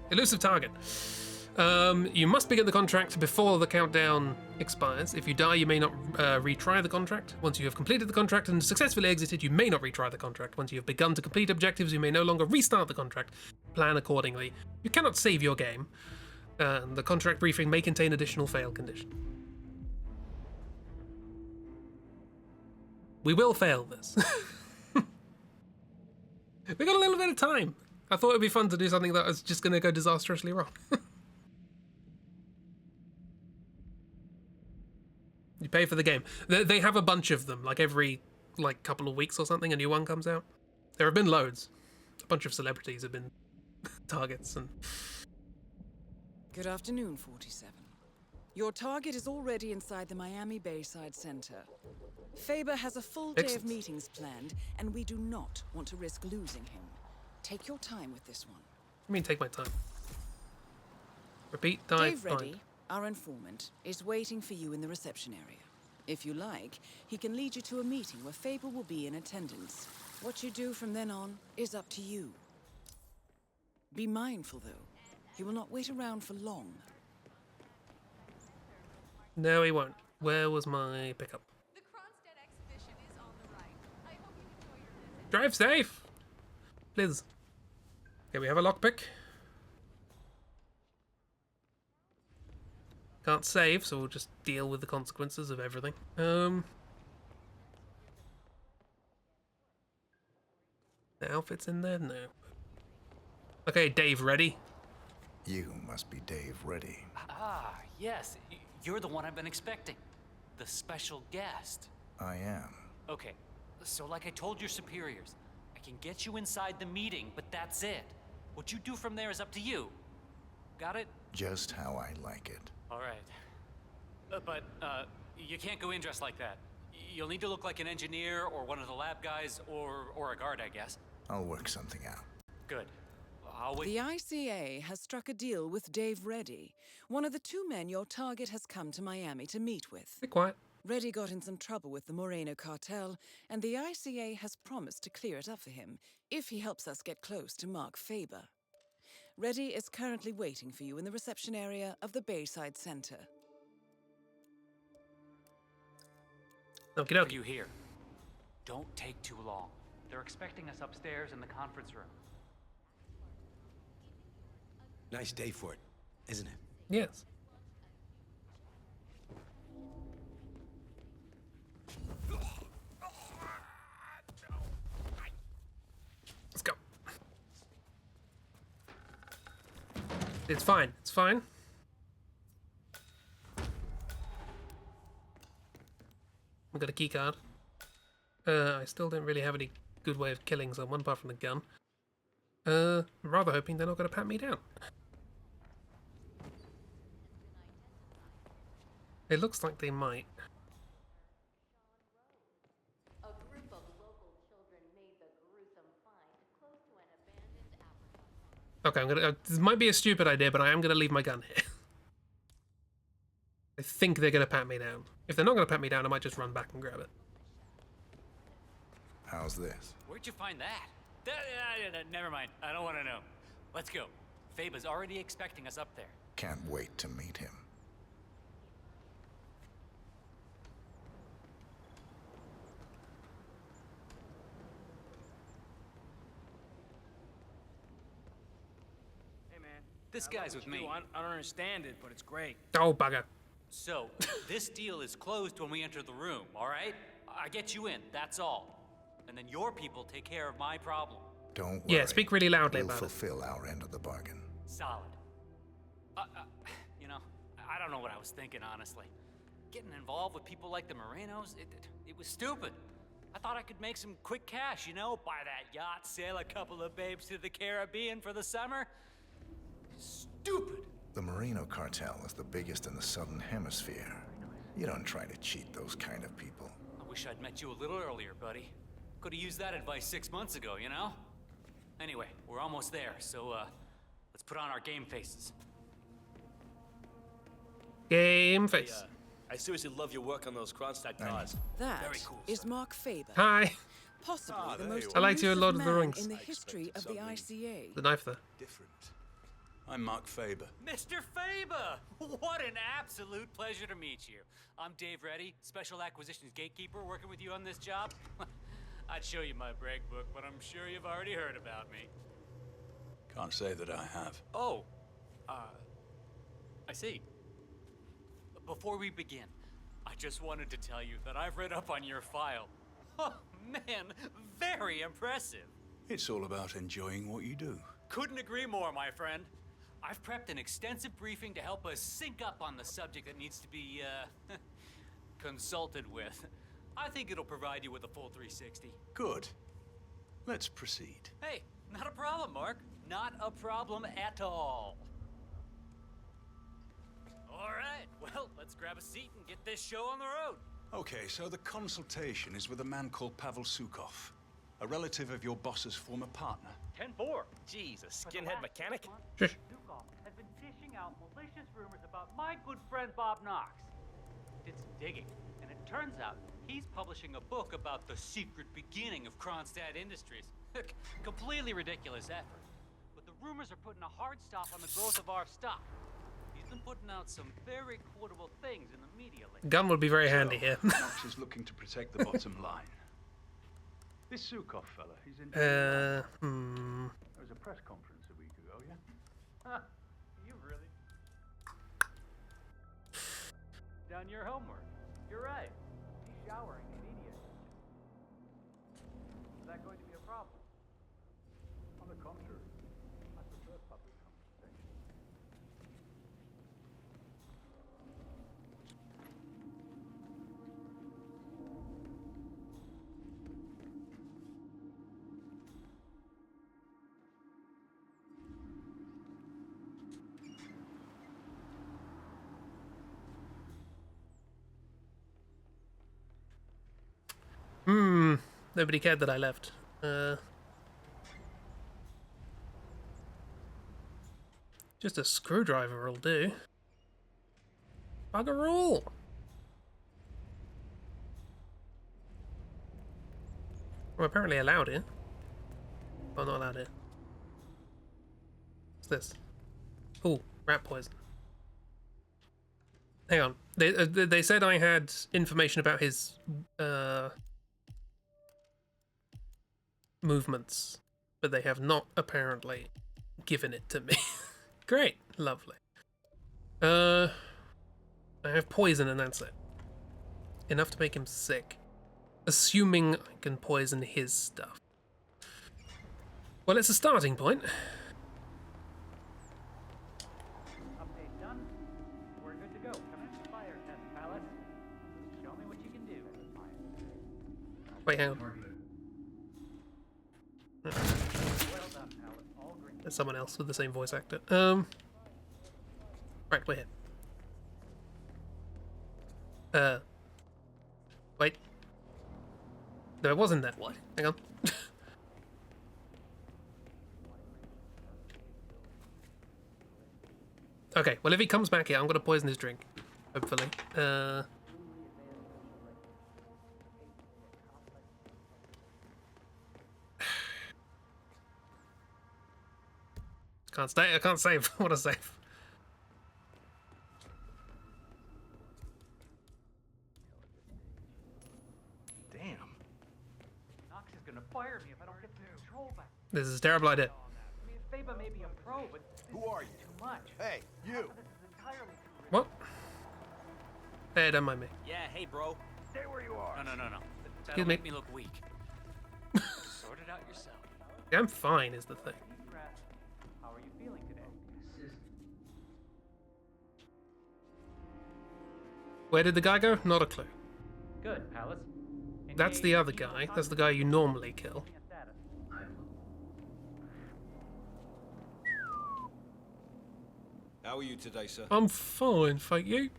Elusive target. You must begin the contract before the countdown expires. If you die, you may not retry the contract. Once you have completed the contract and successfully exited, you may not retry the contract. Once you have begun to complete objectives, you may no longer restart the contract. Plan accordingly. You cannot save your game. The contract briefing may contain additional fail conditions. We will fail this. We got a little bit of time. I thought it'd be fun to do something that was just going to go disastrously wrong. You pay for the game. They have a bunch of them, every couple of weeks or something, a new one comes out. There have been loads. A bunch of celebrities have been targets. And Good afternoon, 47. Your target is already inside the Miami Bayside Center. Faber has a full day of meetings planned, and we do not want to risk losing him. Take your time with this one. I mean, take my time. Repeat, dive, Dave Reddy, our informant, is waiting for you in the reception area. If you like, he can lead you to a meeting where Faber will be in attendance. What you do from then on is up to you. Be mindful, though. He will not wait around for long. No, he won't. Where was my pickup? Drive safe, please. Okay, we have a lockpick. Can't save, so we'll just deal with the consequences of everything. The outfit's in there? No. Okay, Dave, ready? You must be Dave Reddy. Ah, yes. You're the one I've been expecting. The special guest. I am. Okay, so like I told your superiors, I can get you inside the meeting, but that's it. What you do from there is up to you. Got it? Just how I like it. All right. But you can't go in dressed like that. You'll need to look like an engineer or one of the lab guys or a guard, I guess. I'll work something out. Good. I'll wait. The ICA has struck a deal with Dave Reddy, one of the 2 men your target has come to Miami to meet with. Be quiet. Reddy got in some trouble with the Moreno cartel, and the ICA has promised to clear it up for him if he helps us get close to Mark Faber. Reddy is currently waiting for you in the reception area of the Bayside Center. Okie dokie. You here? Don't take too long. They're expecting us upstairs in the conference room. Nice day for it, isn't it? Yes. Let's go. It's fine. It's fine. I've got a key card. I still don't really have any good way of killing someone apart from the gun. I'm rather hoping they're not going to pat me down. It looks like they might. A group of local children made the gruesome find close to an abandoned African. Okay, I'm gonna. This might be a stupid idea, but I am gonna leave my gun here. I think they're gonna pat me down. If they're not gonna pat me down, I might just run back and grab it. How's this? Where'd you find that? Never mind. I don't want to know. Let's go. Faba's already expecting us up there. Can't wait to meet him. Hey, man. This guy's with me. I don't understand it, but it's great. Oh, bugger. So, this deal is closed when we enter the room, all right? I get you in, that's all. And then your people take care of my problem. Don't worry. Yeah, speak really loudly we'll about it. fulfill our end of the bargain. Solid. You know, I don't know what I was thinking, honestly. Getting involved with people like the Morenos, it was stupid. I thought I could make some quick cash, you know? Buy that yacht, sail a couple of babes to the Caribbean for the summer. Stupid. The Moreno cartel is the biggest in the Southern Hemisphere. You don't try to cheat those kind of people. I wish I'd met you a little earlier, buddy. Could have used that advice 6 months ago, you know? Anyway, we're almost there, so let's put on our game faces. Game face. I seriously love your work on those Kronstadt cars. That Very cool. is Mark Faber. Hi. Possibly the most I liked your elusive Lord of the man Rings. in the history of the ICA. The knife there. Different. I'm Mark Faber. Mr. Faber! What an absolute pleasure to meet you. I'm Dave Reddy, Special Acquisitions Gatekeeper, working with you on this job. I'd show you my brag book, but I'm sure you've already heard about me. Can't say that I have. Oh, I see. Before we begin, I just wanted to tell you that I've read up on your file. Oh, man, very impressive. It's all about enjoying what you do. Couldn't agree more, my friend. I've prepped an extensive briefing to help us sync up on the subject that needs to be, consulted with. I think it'll provide you with a full 360. Good. Let's proceed. Hey, not a problem, Mark. Not a problem at all. All right, well, let's grab a seat and get this show on the road. Okay, so the consultation is with a man called Pavel Sukov, a relative of your boss's former partner. 10-4. Jeez, a skinhead mechanic? Shush. Sukov has been dishing out malicious rumors about my good friend Bob Knox. Did some digging, and it turns out he's publishing a book about the secret beginning of Kronstadt Industries. Completely ridiculous effort. But the rumors are putting a hard stop on the growth of our stock. He's been putting out some very quotable things in the media lately. Gun would be very handy here. Knox is looking to protect the bottom line. This Sukov fella, he's in. There was a press conference a week ago, yeah? Huh, you really done your homework. You're right. He's showering in media. Is that going to be a problem? contrary. I prefer public consultation. Nobody cared that I left. Just a screwdriver will do. Bugger all! I'm apparently allowed in. Oh, not allowed in. What's this? Oh, rat poison. Hang on. They said I had information about his movements, but they have not apparently given it to me. Great, lovely. I have poison and that's it. Enough to make him sick. Assuming I can poison his stuff. Well, it's a starting point. Update done. We're good to go. Commence fire test pallet. Show me what you can do. Wait, hang on. Well done, pallet. All green. There's someone else with the same voice actor. Right, we're here. Wait. No, it wasn't that. What? Hang on. Okay, well if he comes back here, I'm gonna poison his drink. Hopefully. Can't stay. I can't save. What a save. Damn. Knox is gonna fire me if I don't get the control back. This is a terrible idea. I mean, Faba may be a pro, but Who are you? too much. Hey, you. This is entirely too What? Hey, don't mind me. Yeah, hey, bro. Stay where you are. No. That'll Excuse me. make me look weak. Sort it out yourself. Yeah, I'm fine, is the thing. How are you feeling today? Where did the guy go? Not a clue. Good, Palace. That's the other guy. That's the guy you normally kill. How are you today, sir? I'm fine, thank you.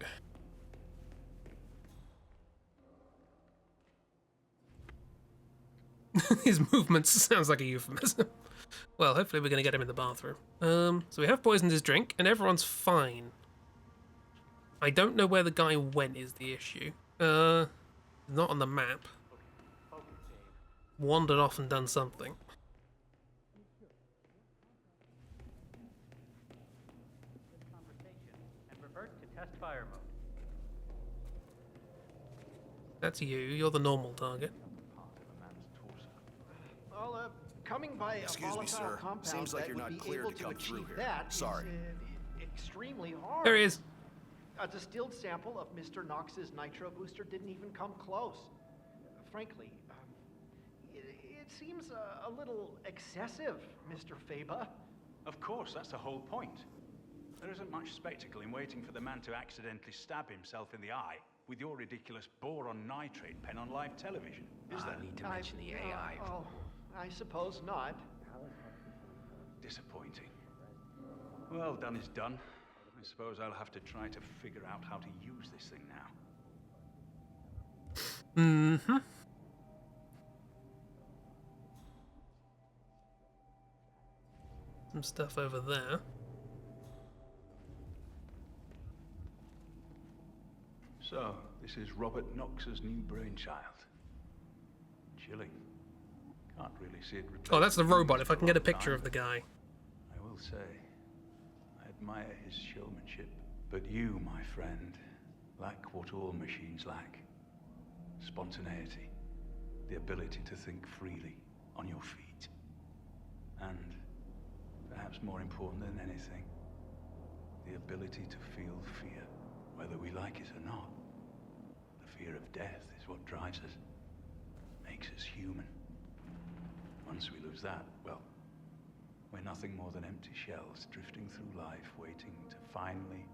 His movements sounds like a euphemism. Well, hopefully we're going to get him in the bathroom. So we have poisoned his drink, and everyone's fine. I don't know where the guy went is the issue. Not on the map. Wandered off and done something. And revert to test fire mode. That's you. You're the normal target. Well, coming by a Excuse me, volatile sir. compound Seems like that you're would not be cleared able to come through achieve here. that is, Sorry. Extremely hard. There he is. A distilled sample of Mr. Knox's nitro booster didn't even come close. Frankly, it seems a little excessive, Mr. Faba. Of course, that's the whole point. There isn't much spectacle in waiting for the man to accidentally stab himself in the eye with your ridiculous boron nitrate pen on live television, is there? Need to mention the AI. Oh, I suppose not. Disappointing. Well, done is done. I suppose I'll have to try to figure out how to use this thing now. Mm-hmm. Some stuff over there. So, this is Robert Knox's new brainchild. Chilling. Can't really see it. Oh, that's the robot. If I can get a picture of the guy. I will say, I admire his showmanship. But you, my friend, lack what all machines lack. Spontaneity. The ability to think freely, on your feet. And, perhaps more important than anything, the ability to feel fear, whether we like it or not. The fear of death is what drives us, makes us human. Once we lose that, well, We're nothing more than empty shells drifting through life, waiting to finally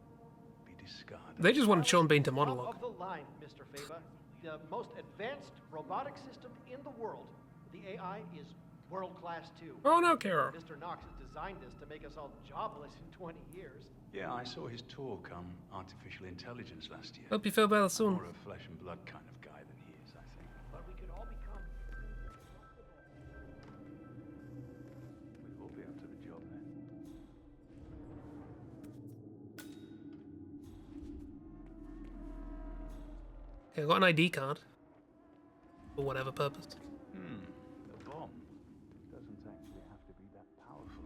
be discarded. They just wanted Sean Bean to monologue. Top of the line, Mr. Faber. The most advanced robotic system in the world. The AI is world class too. Oh no, Kara. Mr. Knox has designed this to make us all jobless in 20 years. Yeah, I saw his talk on artificial intelligence last year. Hope you feel better soon. More a flesh and blood kind of guy than he is, I think. But we could all become. We'll all be up to the job then. Okay, I've got an ID card. For whatever purpose. The bomb doesn't actually have to be that powerful.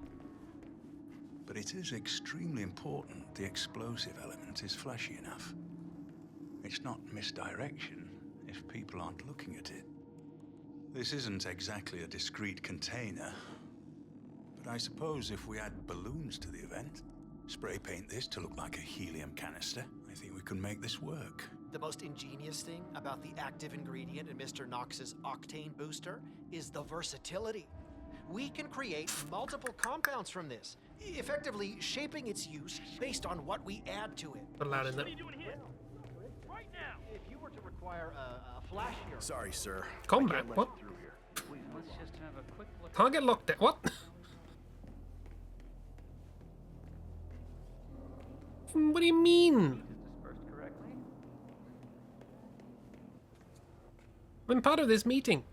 But it is extremely important the explosive element is flashy enough. It's not misdirection if people aren't looking at it. This isn't exactly a discrete container. But I suppose if we add balloons to the event, spray paint this to look like a helium canister, I think we can make this work. The most ingenious thing about the active ingredient in Mr. Knox's octane booster is the versatility. We can create multiple compounds from this, effectively shaping its use based on what we add to it. Put a loud in there. What are you doing here? Right now! If you were to require a flash here... Sorry, sir. Combat? What? Please, let's just have a quick look. Can't get locked down. What? What do you mean? Dispersed correctly? I'm part of this meeting.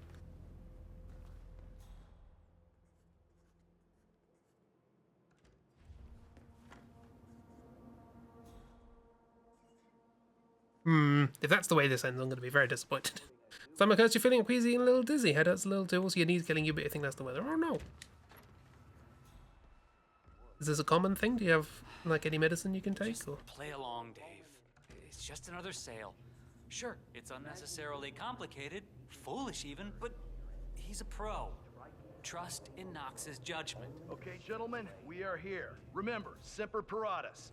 If that's the way this ends, I'm going to be very disappointed. Stomach hurts, you're feeling queasy and a little dizzy. Head hurts a little too, also your knees killing you, but you think that's the weather. Oh no. Is this a common thing? Do you have, like, any medicine you can take? Or? Play along, Dave. It's just another sale. Sure, it's unnecessarily complicated, foolish even, but he's a pro. Trust in Knox's judgment. Okay, gentlemen, we are here. Remember, Semper Paratus.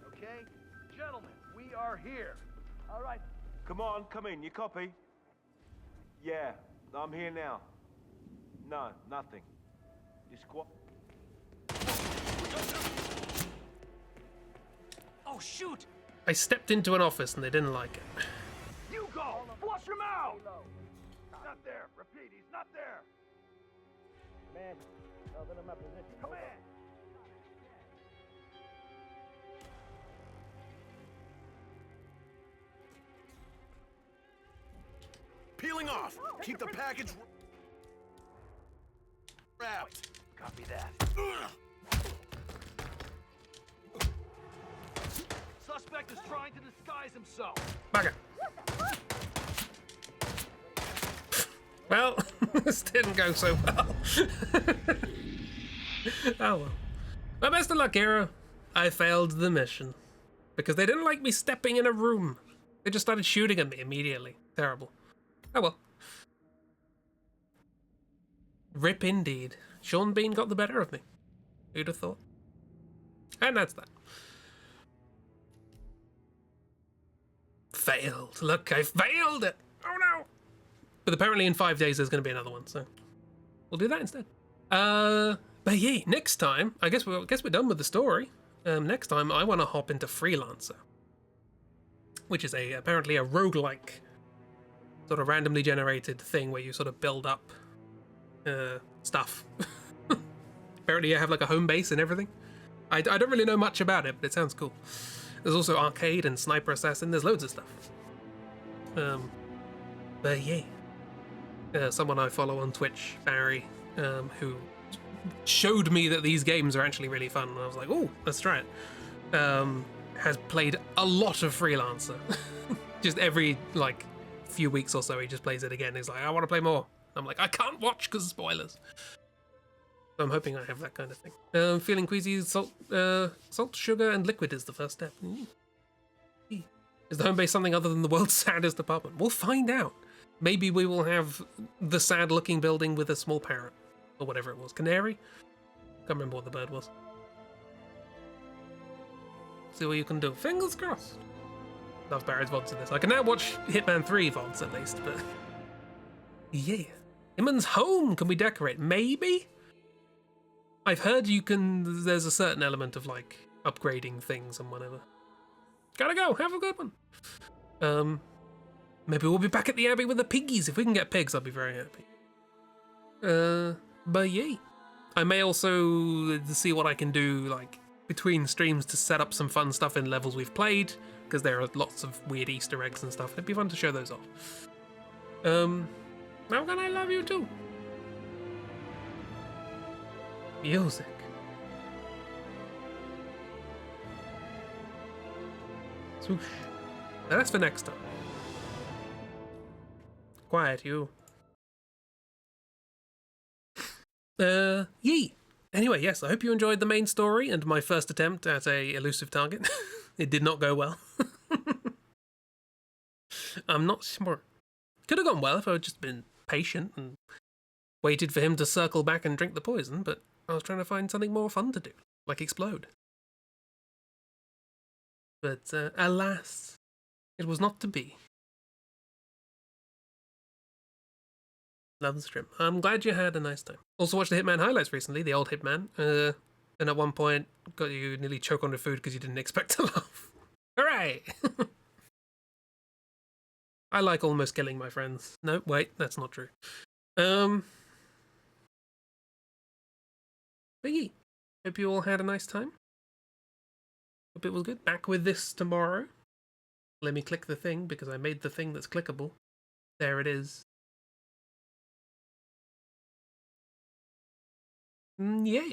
Okay? Gentlemen, we are here. All right. Come on, come in. You copy? Yeah, I'm here now. No, nothing. Oh, shoot! I stepped into an office and they didn't like it. You go! Flush him out! Not there. Repeat, he's not there. Man, tell them my position. Come in. Peeling off. Keep the package wrapped. Copy that. Suspect is trying to disguise himself. Bugger. Well, this didn't go so well. Oh well. But best of luck, Hero. I failed the mission. Because they didn't like me stepping in a room. They just started shooting at me immediately. Terrible. Oh well. Rip indeed. Sean Bean got the better of me. Who'd have thought? And that's that. Failed. Look, I failed it. Oh no. But apparently in 5 days there's going to be another one, so we'll do that instead. But yeah, next time, I guess we're done with the story. Next time I want to hop into Freelancer, which is apparently a roguelike sort of randomly generated thing where you sort of build up stuff. Apparently you have like a home base and everything. I don't really know much about it, but it sounds cool. There's also arcade and sniper assassin. There's loads of stuff. But yeah. Someone I follow on Twitch, Barry, who showed me that these games are actually really fun, and I was like, oh, let's try it. Has played a lot of Freelancer. Just every, like, few weeks or so, he just plays it again. He's like, I want to play more. I'm like, I can't watch because of spoilers. So I'm hoping I have that kind of thing. Feeling queasy, salt, sugar, and liquid is the first step. Is the home base something other than the world's saddest apartment? We'll find out. Maybe we will have the sad-looking building with a small parrot. Or whatever it was. Canary? Can't remember what the bird was. See what you can do. Fingers crossed. Love Barry's VODs in this. I can now watch Hitman 3 VODs at least, but... Yeah. Hitman's home! Can we decorate? Maybe? I've heard you can. There's a certain element of like upgrading things and whatever. Gotta go. Have a good one. Maybe we'll be back at the Abbey with the piggies. If we can get pigs, I'll be very happy. But yeah, I may also see what I can do like between streams to set up some fun stuff in levels we've played, because there are lots of weird Easter eggs and stuff. It'd be fun to show those off. How can I love you too? Music. Swoosh. Now that's for next time. Quiet, you. Yee. Anyway, yes, I hope you enjoyed the main story and my first attempt at a elusive target. It did not go well. I'm not sure. Could have gone well if I had just been patient and waited for him to circle back and drink the poison, but I was trying to find something more fun to do, like explode. But alas, it was not to be. Love the stream. I'm glad you had a nice time. Also watched the Hitman highlights recently, the old Hitman. And at one point got you nearly choke on the food because you didn't expect to laugh. Hooray! I like almost killing my friends. No, wait, that's not true. But yeah, hope you all had a nice time. Hope it was good. Back with this tomorrow. Let me click the thing because I made the thing that's clickable. There it is. Yeah.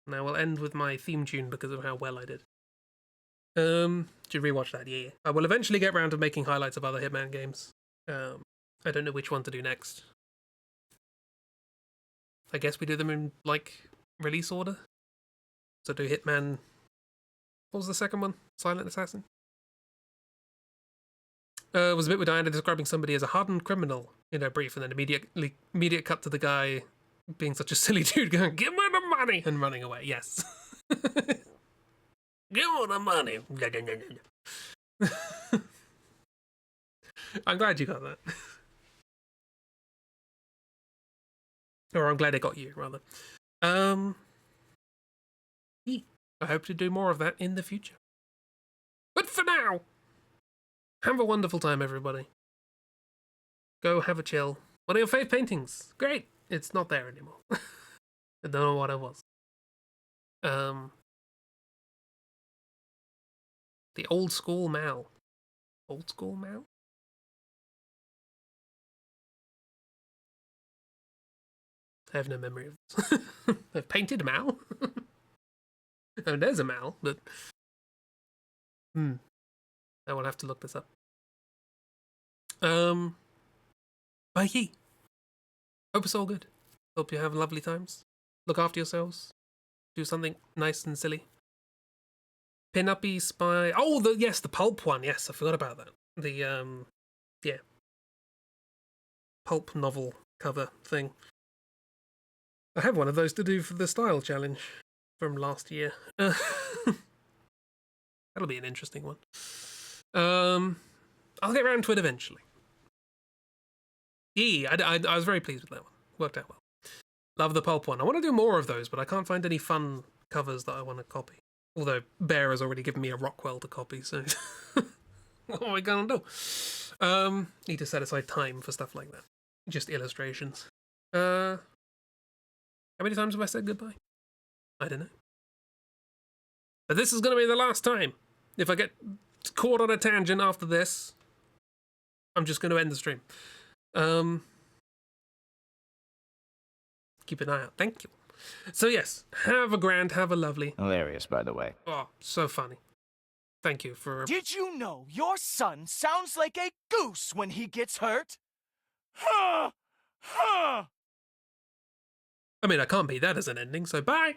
Now we'll end with my theme tune because of how well I did. Should rewatch that, yeah. I will eventually get around to making highlights of other Hitman games. I don't know which one to do next. I guess we do them in, like, release order. So do Hitman... What was the second one? Silent Assassin? It was a bit with Diana describing somebody as a hardened criminal in her brief, and then immediate cut to the guy being such a silly dude going, "Give me the money!" and running away. Yes. Give me the money. I'm glad you got that. Or I'm glad it got you, rather. Yeah, I hope to do more of that in the future. But for now, have a wonderful time, everybody. Go have a chill. One of your fave paintings. Great. It's not there anymore. I don't know what it was. The old school Mal. Old school Mal? I have no memory of this. I've painted Mal. Oh, there's a Mal, but... I will have to look this up. But yeah. Hope it's all good. Hope you have lovely times. Look after yourselves. Do something nice and silly. Pin-uppy spy... Oh, yes, the pulp one. Yes, I forgot about that. The, yeah. Pulp novel cover thing. I have one of those to do for the style challenge from last year. That'll be an interesting one. I'll get around to it eventually. Yeah, I was very pleased with that one. Worked out well. Love the pulp one. I want to do more of those, but I can't find any fun covers that I want to copy. Although Bear has already given me a Rockwell to copy, so what am I gonna do? Need to set aside time for stuff like that. Just illustrations. How many times have I said goodbye? I don't know. But this is gonna be the last time. If I get caught on a tangent after this, I'm just going to end the stream. Keep an eye out. Thank you. So yes, have a lovely... Hilarious, by the way. Oh, so funny. Thank you for... Did you know your son sounds like a goose when he gets hurt? Ha! Ha! I mean, I can't beat that as an ending, so bye!